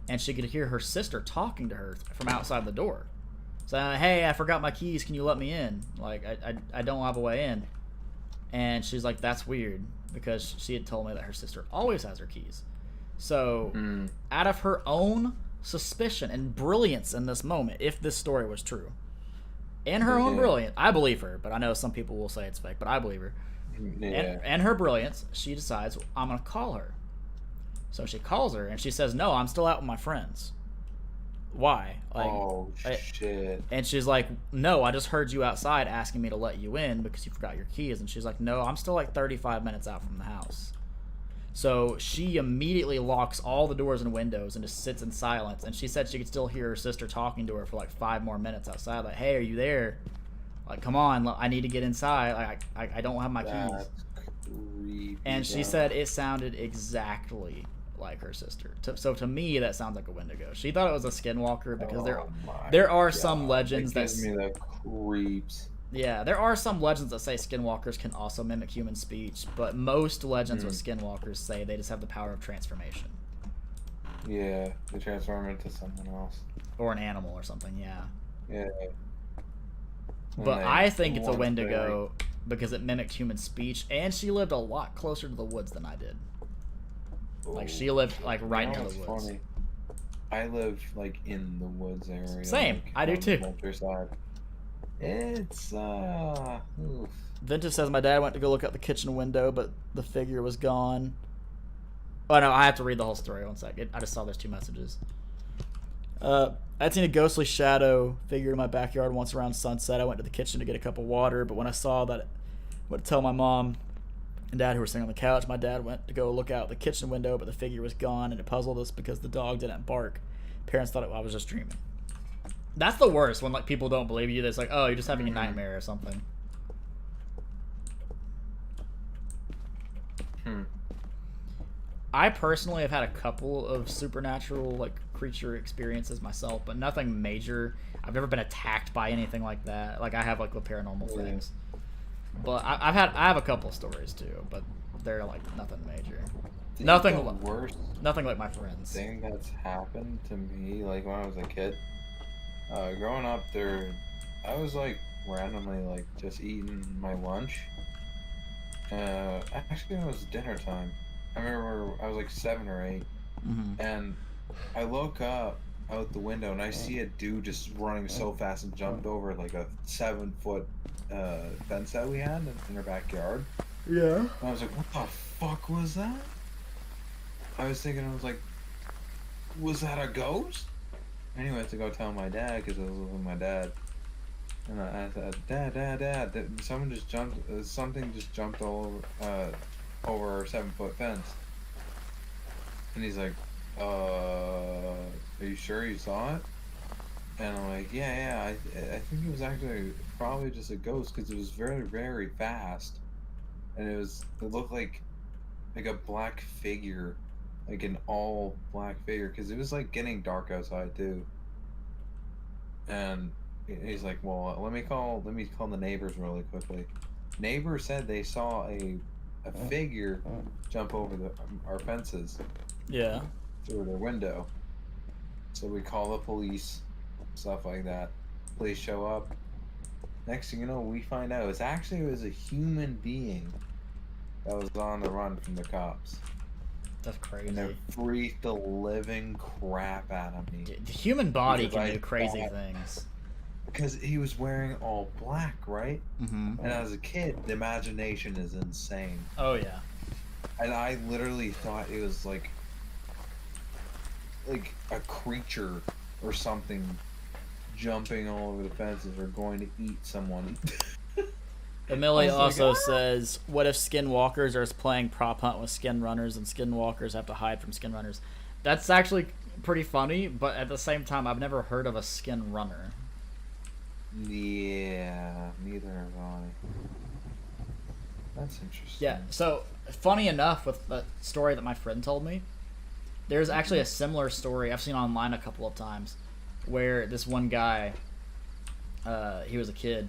A: and she could hear her sister talking to her from outside the door. So, "Hey, I forgot my keys. Can you let me in? Like, I don't have a way in." And she's like, "That's weird," because she had told me that her sister always has her keys. So, out of her own suspicion and brilliance in this moment, if this story was true, in her own brilliance, I believe her, but I know some people will say it's fake, but I believe her.
C: Yeah.
A: And her brilliance, she decides, I'm going to call her. So she calls her, and she says, "No, I'm still out with my friends." Why? Like,
C: Oh, shit.
A: and she's like, "No, I just heard you outside asking me to let you in because you forgot your keys." And she's like, "No, I'm still like 35 minutes out from the house." So she immediately locks all the doors and windows and just sits in silence. And she said she could still hear her sister talking to her for like 5 more minutes outside. Like, "Hey, are you there? Like, come on, I need to get inside. I don't have my keys."
C: That's creepy.
A: And she said it sounded exactly like her sister. So to me, that sounds like a Wendigo. She thought it was a skinwalker because there are some legends
C: it
A: that
C: gives me the creeps.
A: Yeah, there are some legends that say skinwalkers can also mimic human speech, but most legends with skinwalkers say they just have the power of transformation.
C: Yeah, they transform into someone else.
A: Or an animal or something, yeah.
C: Yeah.
A: But I think it's a Wendigo because it mimicked human speech, and she lived a lot closer to the woods than I did. Like, she lived, like, right near the woods.
C: Funny. I live, like, in the woods area.
A: Same.
C: Like,
A: I do
C: on the
A: too.
C: countryside. It's, oof.
A: Ventus says my dad went to go look out the kitchen window, but the figure was gone. Oh, no, I have to read the whole story. One sec. I just saw there's 2 messages. I'd seen a ghostly shadow figure in my backyard once around sunset. I went to the kitchen to get a cup of water, but when I saw that, I went to tell my mom and dad who were sitting on the couch. My dad went to go look out the kitchen window, but the figure was gone, and it puzzled us because the dog didn't bark. Parents thought I was just dreaming. That's the worst, when like people don't believe you. It's like, "Oh, you're just having a nightmare or something." I personally have had a couple of supernatural like creature experiences myself, but nothing major. I've never been attacked by anything like that. Like I have like with paranormal things. But I have a couple of stories too, but they're like nothing major.
D: The
A: Nothing
D: worst
A: like my friends.
D: thing that's happened to me, like when I was a kid, growing up there, I was like randomly like just eating my lunch. Actually, it was dinner time. I remember I was like 7 or 8, and I look up out the window and I see a dude just running so fast and jumped over like a 7-foot fence that we had in our backyard.
A: Yeah.
D: And I was like, what the fuck was that? I was thinking, I was like, was that a ghost? Anyway, I had to go tell my dad because I was with my dad. And I said, Dad, someone just jumped, something just jumped all over our 7-foot fence. And he's like, are you sure you saw it? And I'm like, yeah, I think it was actually probably just a ghost because it was very, very fast. And it looked like a black figure, like an all black figure, because it was like getting dark outside too. And he's like, well, let me call the neighbors really quickly. Neighbors said they saw a figure jump over our fences.
A: Yeah.
D: Through their window. So we call the police, stuff like that. Police show up. Next thing you know, we find out it was a human being that was on the run from the cops.
A: That's crazy.
D: And they freaked the living crap out of me.
A: The human body
D: Because
A: can do
D: I
A: crazy
D: thought-
A: things.
D: Because he was wearing all black, right?
A: Mm-hmm.
D: And as a kid, the imagination is insane.
A: Oh yeah.
D: And I literally thought it was like a creature or something jumping all over the fences or going to eat someone.
A: Emily
D: I was like,
A: also says, what if skinwalkers are playing prop hunt with skin runners and skinwalkers have to hide from skin runners? That's actually pretty funny, but at the same time, I've never heard of a skin runner.
D: Yeah, neither have I. That's interesting.
A: Yeah, so funny enough with the story that my friend told me, there's actually a similar story I've seen online a couple of times where this one guy, he was a kid.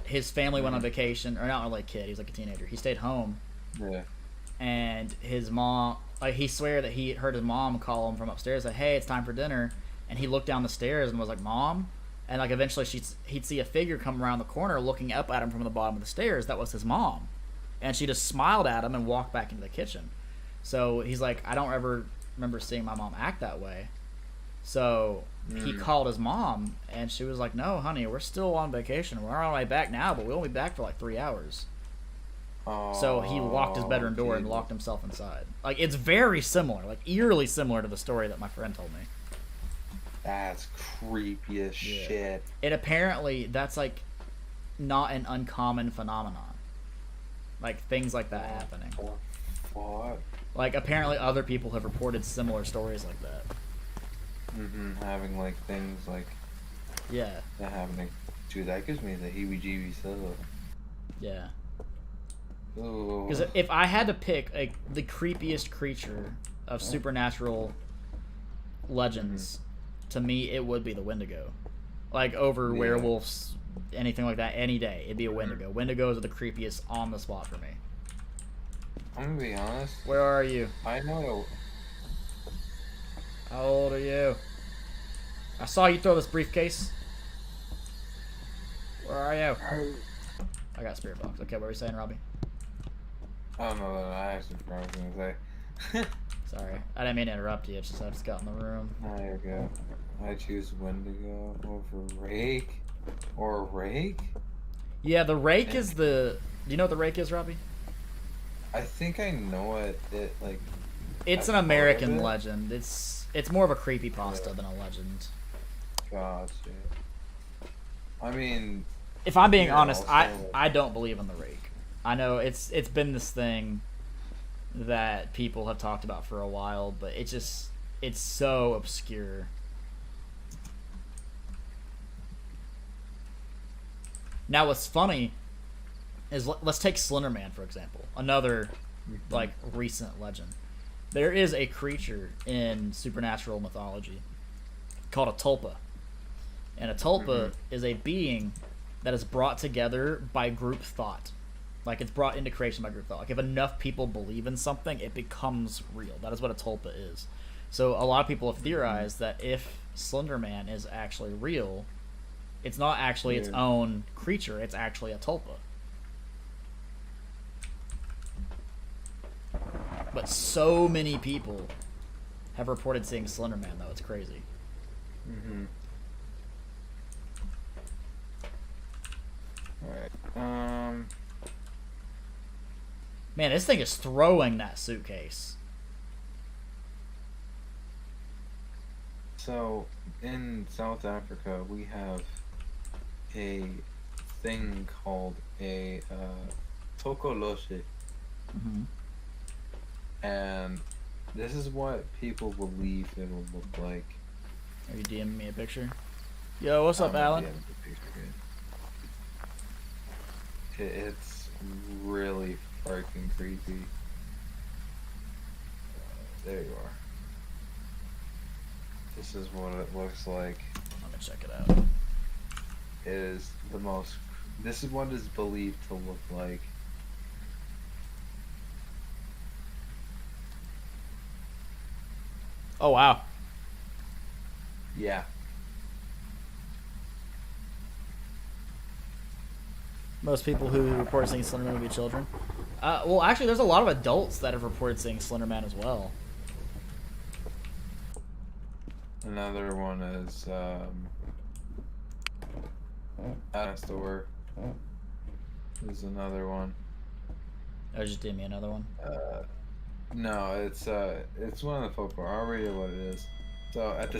A: His family went on vacation, or not really a kid, he was like a teenager. He stayed home.
D: Yeah.
A: And his mom, like, he swear that he heard his mom call him from upstairs, like, hey, it's time for dinner. And he looked down the stairs and was like, Mom? And like eventually he'd see a figure come around the corner looking up at him from the bottom of the stairs. That was his mom. And she just smiled at him and walked back into the kitchen. So he's like, I don't ever remember seeing my mom act that way. So he called his mom, and she was like, no, honey, we're still on vacation. We're on our way back now, but we'll only be back for like 3 hours.
D: Oh,
A: So he locked his bedroom door and locked himself inside. Like, it's very similar, like eerily similar to the story that my friend told me.
D: That's creepy as shit.
A: And apparently that's like not an uncommon phenomenon. Like things like that happening.
D: What?
A: Like apparently other people have reported similar stories like that.
D: Having like things like
A: Yeah.
D: that happening. Dude, that gives me the heebie-jeebies though.
A: Yeah.
D: Ooh.
A: Because if I had to pick the creepiest creature of supernatural legends, to me it would be the Wendigo. Like over werewolves, anything like that, any day, it'd be a Wendigo. Wendigos are the creepiest on the spot for me.
D: I'm gonna be honest.
A: Where are you?
D: I know.
A: How old are you? I saw you throw this briefcase. Where are you? I got a spirit box. Okay, what were you saying, Robbie?
D: I don't know that I actually forgot what I was gonna say.
A: Sorry. I didn't mean to interrupt you. It's just I just got in the room.
D: There you go. I choose Wendigo over Rake. Or Rake?
A: Yeah, the rake is the... Do you know what the rake is, Robbie?
D: I think I know it. Like...
A: It's an American legend. It's more of a creepypasta than a legend.
D: Gotcha. I mean...
A: If I'm being honest,
D: also...
A: I don't believe in the rake. I know it's been this thing that people have talked about for a while, but it's so obscure. Now what's funny is, let's take Slender Man for example, another like recent legend. There is a creature in supernatural mythology called a tulpa, and a tulpa is a being that is brought together by group thought. Like, it's brought into creation by group thought. Like, if enough people believe in something, it becomes real. That is what a tulpa is. So a lot of people have theorized that if Slender Man is actually real, it's not actually its own creature. It's actually a tulpa. But so many people have reported seeing Slender Man, though. It's crazy.
D: Mm-hmm. Alright.
A: Man, this thing is throwing that suitcase.
D: So, in South Africa, we have a thing called a tokoloshe.
A: Mm-hmm.
D: And this is what people believe it will look like.
A: Are you DMing me a picture? Yo, what's up, Alan?
D: It's really freaking creepy. There you are. This is what it looks like.
A: Let me check it out.
D: It is the most. This is what is believed to look like.
A: Oh, wow.
D: Yeah.
A: Most people who report seeing Slenderman would be children. Well, actually, there's a lot of adults that have reported seeing Slenderman as well.
D: Another one is at a store. There's another one.
A: Oh, just give me another one.
D: No, it's one of the folklore. I'll read you what it is. So at the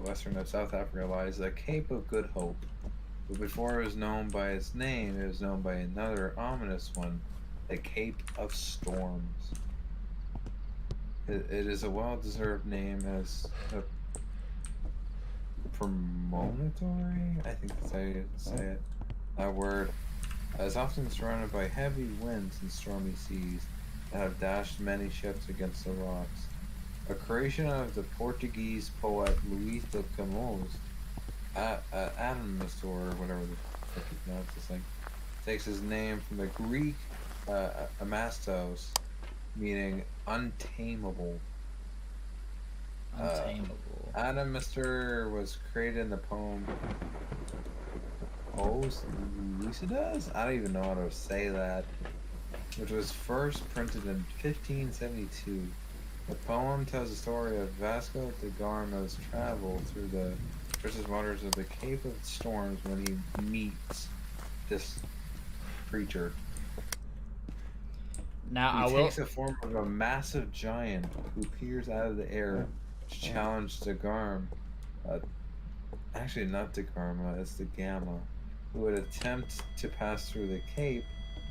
D: western of South Africa lies the Cape of Good Hope. But before it was known by its name, it was known by another ominous one, the Cape of Storms. It is a well-deserved name as a premonitory, I think that's how you say it, that word, is often surrounded by heavy winds and stormy seas that have dashed many ships against the rocks. A creation of the Portuguese poet Luís de Camões, Adamus, or whatever the fuck you pronounce this thing, takes his name from the Greek amastos, meaning untamable.
A: Untamable.
D: Adamastor was created in the poem Os Lucidas? I don't even know how to say that. Which was first printed in 1572. The poem tells the story of Vasco da Gama's travel through the precious waters of the Cape of Storms when he meets this creature.
A: Now,
D: He takes the form of a massive giant who peers out of the air to challenge the Garm. Actually, not the Garma, it's the Gamma, who would attempt to pass through the Cape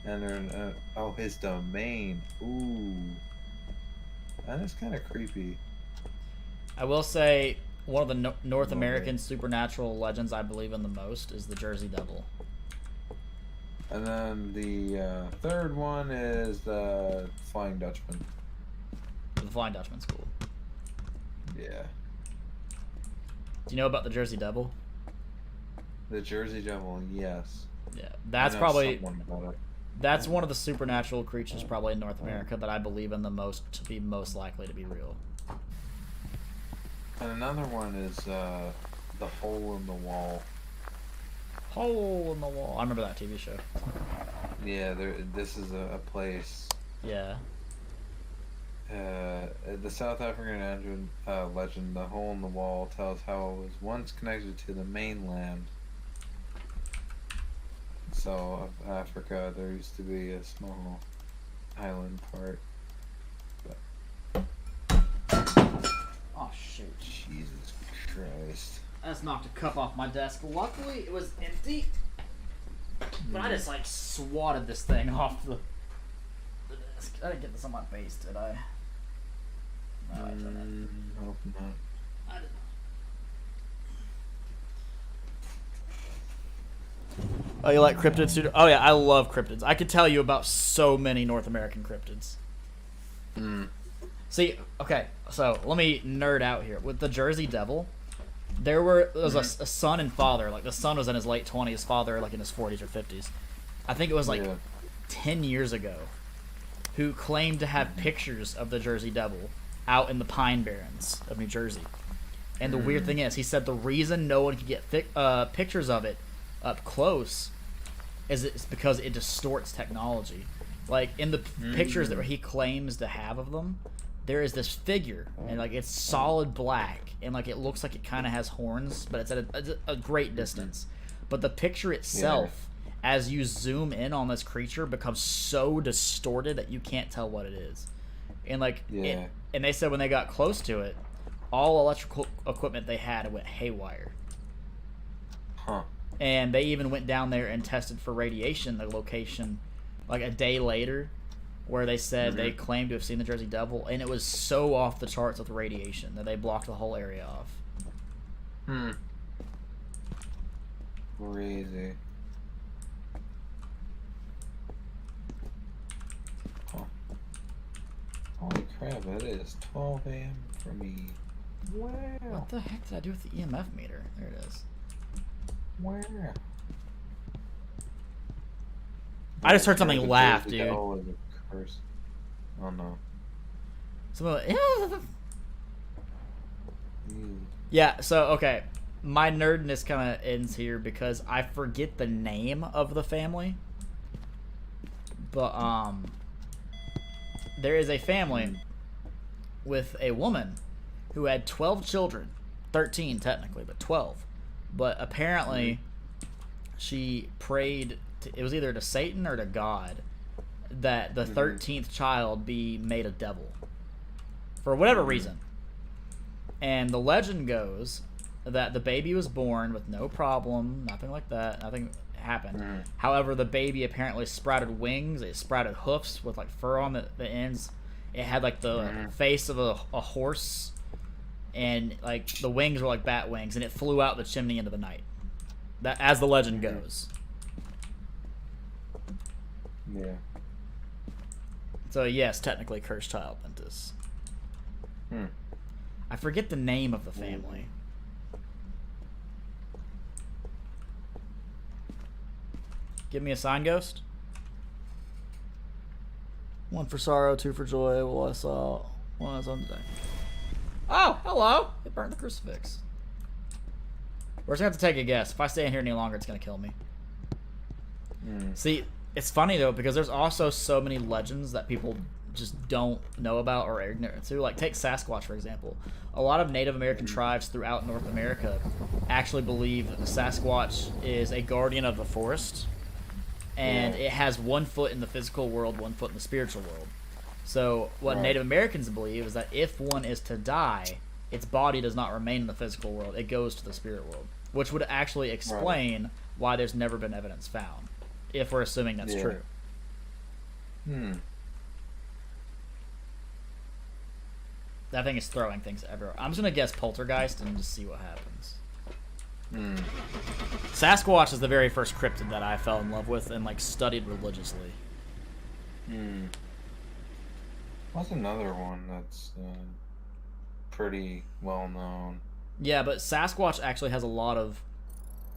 D: and enter his domain. Ooh. That is kind of creepy.
A: I will say one of the North American supernatural legends I believe in the most is the Jersey Devil.
D: And then the third one is the Flying Dutchman.
A: The Flying Dutchman's cool.
D: Yeah.
A: Do you know about the Jersey Devil?
D: The Jersey Devil, yes.
A: Yeah, that's
D: I know
A: probably
D: someone about it.
A: that's one of the supernatural creatures probably in North America that I believe in the most to be most likely to be real.
D: And another one is the Hole in the Wall.
A: Hole in the Wall. I remember that TV show.
D: Yeah, this is a place.
A: Yeah.
D: The South African legend, the Hole in the Wall, tells how it was once connected to the mainland. So, of Africa, there used to be a small island part.
A: Oh shoot.
D: Jesus Christ.
A: I just knocked a cup off my desk. Luckily, it was empty. But I just like swatted this thing off the desk. I didn't get this on my face, did I? No, I didn't.
D: Hope not.
A: I did not. Oh, you like cryptids, dude? Oh yeah, I love cryptids. I could tell you about so many North American cryptids. See, okay, so let me nerd out here. With the Jersey Devil, there was a son and father. Like, the son was in his late 20s, father like in his 40s or 50s. I think it was like
D: Yeah.
A: 10 years ago, who claimed to have pictures of the Jersey Devil out in the Pine Barrens of New Jersey. And the weird thing is, he said the reason no one could get pictures of it up close is it's because it distorts technology. Like, in the pictures that he claims to have of them, there is this figure, and like it's solid black, and like it looks like it kind of has horns, but it's at a great distance. But the picture itself, as you zoom in on this creature, becomes so distorted that you can't tell what it is. And like, and they said when they got close to it, all electrical equipment they had went haywire.
D: Huh.
A: And they even went down there and tested for radiation, the location, like a day later, where they said they claimed to have seen the Jersey Devil, and it was so off the charts with radiation that they blocked the whole area off.
D: Crazy. Huh. Holy crap, it is 12 a.m. for me. Wow.
A: What the heck did I do with the EMF meter? There it is.
D: Wow.
A: I just heard something laugh, dude.
D: Oh no.
A: Yeah, so, okay. My nerdness kind of ends here because I forget the name of the family. But, there is a family with a woman who had 12 children. 13, technically, but 12. But apparently, she prayed, it was either to Satan or to God, that the 13th child be made a devil. For whatever reason. And the legend goes that the baby was born with no problem, nothing like that, nothing happened. However, the baby apparently sprouted wings, it sprouted hoofs with like fur on the ends. It had like the face of a horse, and like the wings were like bat wings, and it flew out the chimney into the night. That, as the legend goes.
D: Yeah.
A: So yes, technically cursed child Ventus. I forget the name of the family. Give me a sign, Ghost. 1 for sorrow, 2 for joy. Well, I saw one on Sunday. Oh, hello! It burned the crucifix. We're just gonna have to take a guess. If I stay in here any longer, it's gonna kill me. See, it's funny though, because there's also so many legends that people just don't know about or are ignorant to. Like, take Sasquatch, for example. A lot of Native American tribes throughout North America actually believe that the Sasquatch is a guardian of the forest, and it has 1 foot in the physical world, 1 foot in the spiritual world. So what Native Americans believe is that if one is to die, its body does not remain in the physical world. It goes to the spirit world, which would actually explain why there's never been evidence found, if we're assuming that's true. That thing is throwing things everywhere. I'm just going to guess poltergeist and just see what happens. Sasquatch is the very first cryptid that I fell in love with and like studied religiously.
D: What's another one that's pretty well known?
A: Yeah, but Sasquatch actually has a lot of...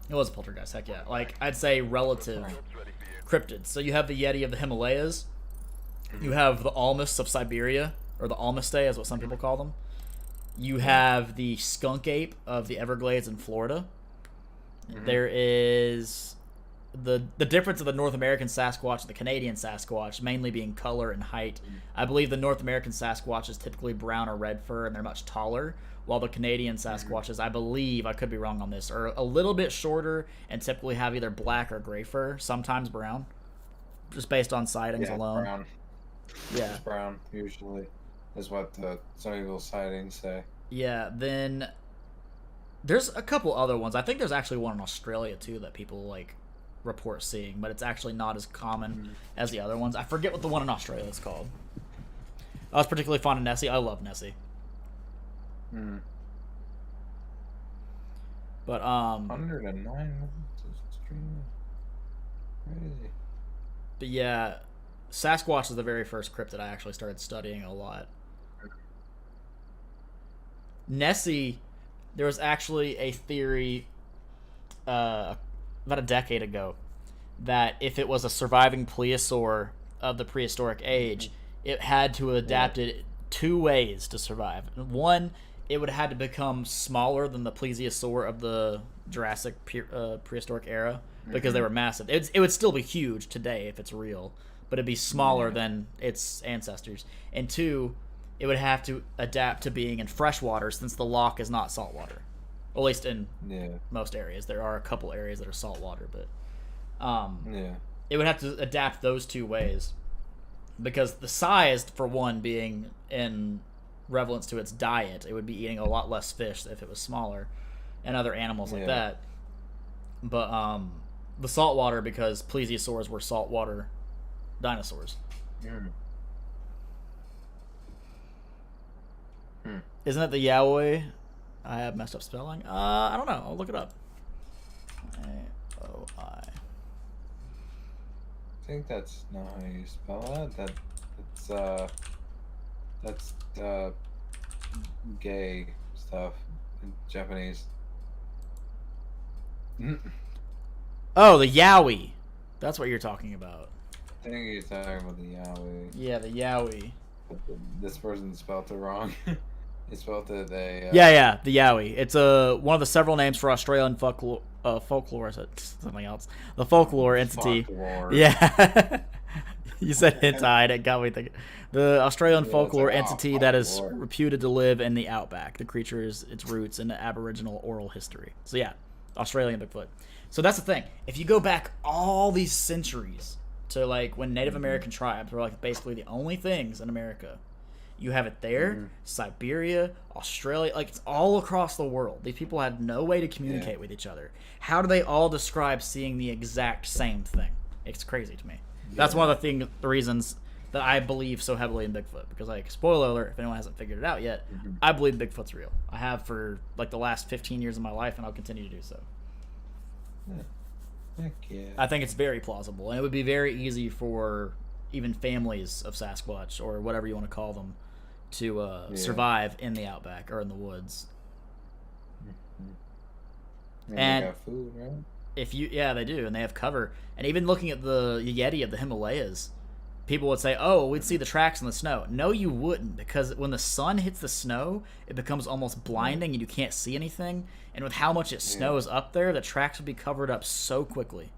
A: It was a poltergeist, heck yeah. Like, I'd say relative cryptids. So you have the Yeti of the Himalayas. You have the Almas of Siberia, or the Almastae is what some people call them. You have the skunk ape of the Everglades in Florida. There is the difference of the North American Sasquatch and the Canadian Sasquatch, mainly being color and height. I believe the North American Sasquatch is typically brown or red fur, and they're much taller, while the Canadian Sasquatches, I believe, I could be wrong on this, are a little bit shorter and typically have either black or gray fur, sometimes brown, just based on sightings alone.
D: Brown.
A: Yeah,
D: Brown usually is what some of those sightings say.
A: Yeah, then there's a couple other ones. I think there's actually one in Australia too that people like report seeing, but it's actually not as common as the other ones. I forget what the one in Australia is called. I was particularly fond of Nessie. I love Nessie. But
D: 109 minutes of streaming. Crazy.
A: But yeah, Sasquatch is the very first cryptid I actually started studying a lot. Nessie, there was actually a theory about a decade ago that if it was a surviving plesiosaur of the prehistoric age, it had to adapt it 2 ways to survive. One, it would have had to become smaller than the plesiosaur of the Jurassic prehistoric era because they were massive. It would still be huge today if it's real, but it'd be smaller than its ancestors. And 2, it would have to adapt to being in freshwater since the loch is not saltwater. At least in most areas. There are a couple areas that are saltwater, but it would have to adapt those 2 ways. Because the size, for one, being in relevance to its diet, it would be eating a lot less fish if it was smaller, and other animals like that. But the saltwater, because plesiosaurs were saltwater dinosaurs. Isn't it the Yaoi? I have messed up spelling. I don't know. I'll look it up. A-O-I.
D: I think that's not how you spell that. That's gay stuff in Japanese.
A: Oh, the Yaoi. That's what you're talking about.
D: I think you're talking about the yaoi.
A: Yeah, the Yaoi.
D: This person spelled it wrong. He spelled it the
A: the Yaoi. It's one of the several names for Australian folklore. Is it something else? The folklore entity.
D: Folklore.
A: Yeah. You said hentai, and it got me thinking. The Australian folklore entity that is
D: folklore.
A: reputed to live in the outback. The creature is its roots in the Aboriginal oral history. So yeah, Australian Bigfoot. So that's the thing. If you go back all these centuries to like when Native American tribes were like basically the only things in America, you have it there, Siberia, Australia, like it's all across the world. These people had no way to communicate with each other. How do they all describe seeing the exact same thing? It's crazy to me. That's one of the reasons that I believe so heavily in Bigfoot. Because, like, spoiler alert, if anyone hasn't figured it out yet, I believe Bigfoot's real. I have for, like, the last 15 years of my life, and I'll continue to do so.
D: Heck yeah.
A: I think it's very plausible. And it would be very easy for even families of Sasquatch, or whatever you want to call them, to survive in the outback or in the woods.
D: And they got food, right?
A: They do, and they have cover. And even looking at the Yeti of the Himalayas, people would say, oh, we'd see the tracks in the snow. No, you wouldn't, because when the sun hits the snow, it becomes almost blinding and you can't see anything. And with how much it snows up there, the tracks would be covered up so quickly.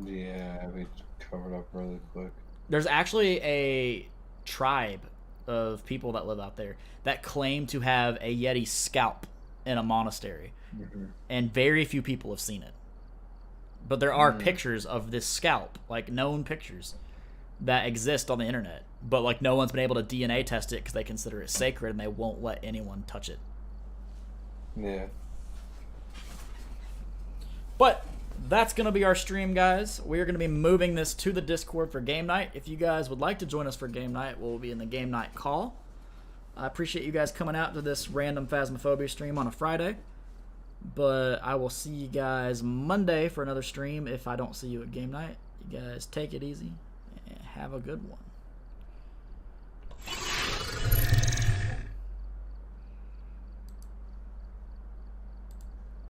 D: Yeah, it'd be covered up really quick.
A: There's actually a tribe of people that live out there that claim to have a Yeti scalp in a monastery. And very few people have seen it. But there are pictures of this scalp, like known pictures, that exist on the internet. But like no one's been able to DNA test it because they consider it sacred and they won't let anyone touch it.
D: Yeah.
A: But that's going to be our stream, guys. We are going to be moving this to the Discord for game night. If you guys would like to join us for game night, we'll be in the game night call. I appreciate you guys coming out to this random Phasmophobia stream on a Friday. But I will see you guys Monday for another stream if I don't see you at game night. You guys take it easy and have a good one.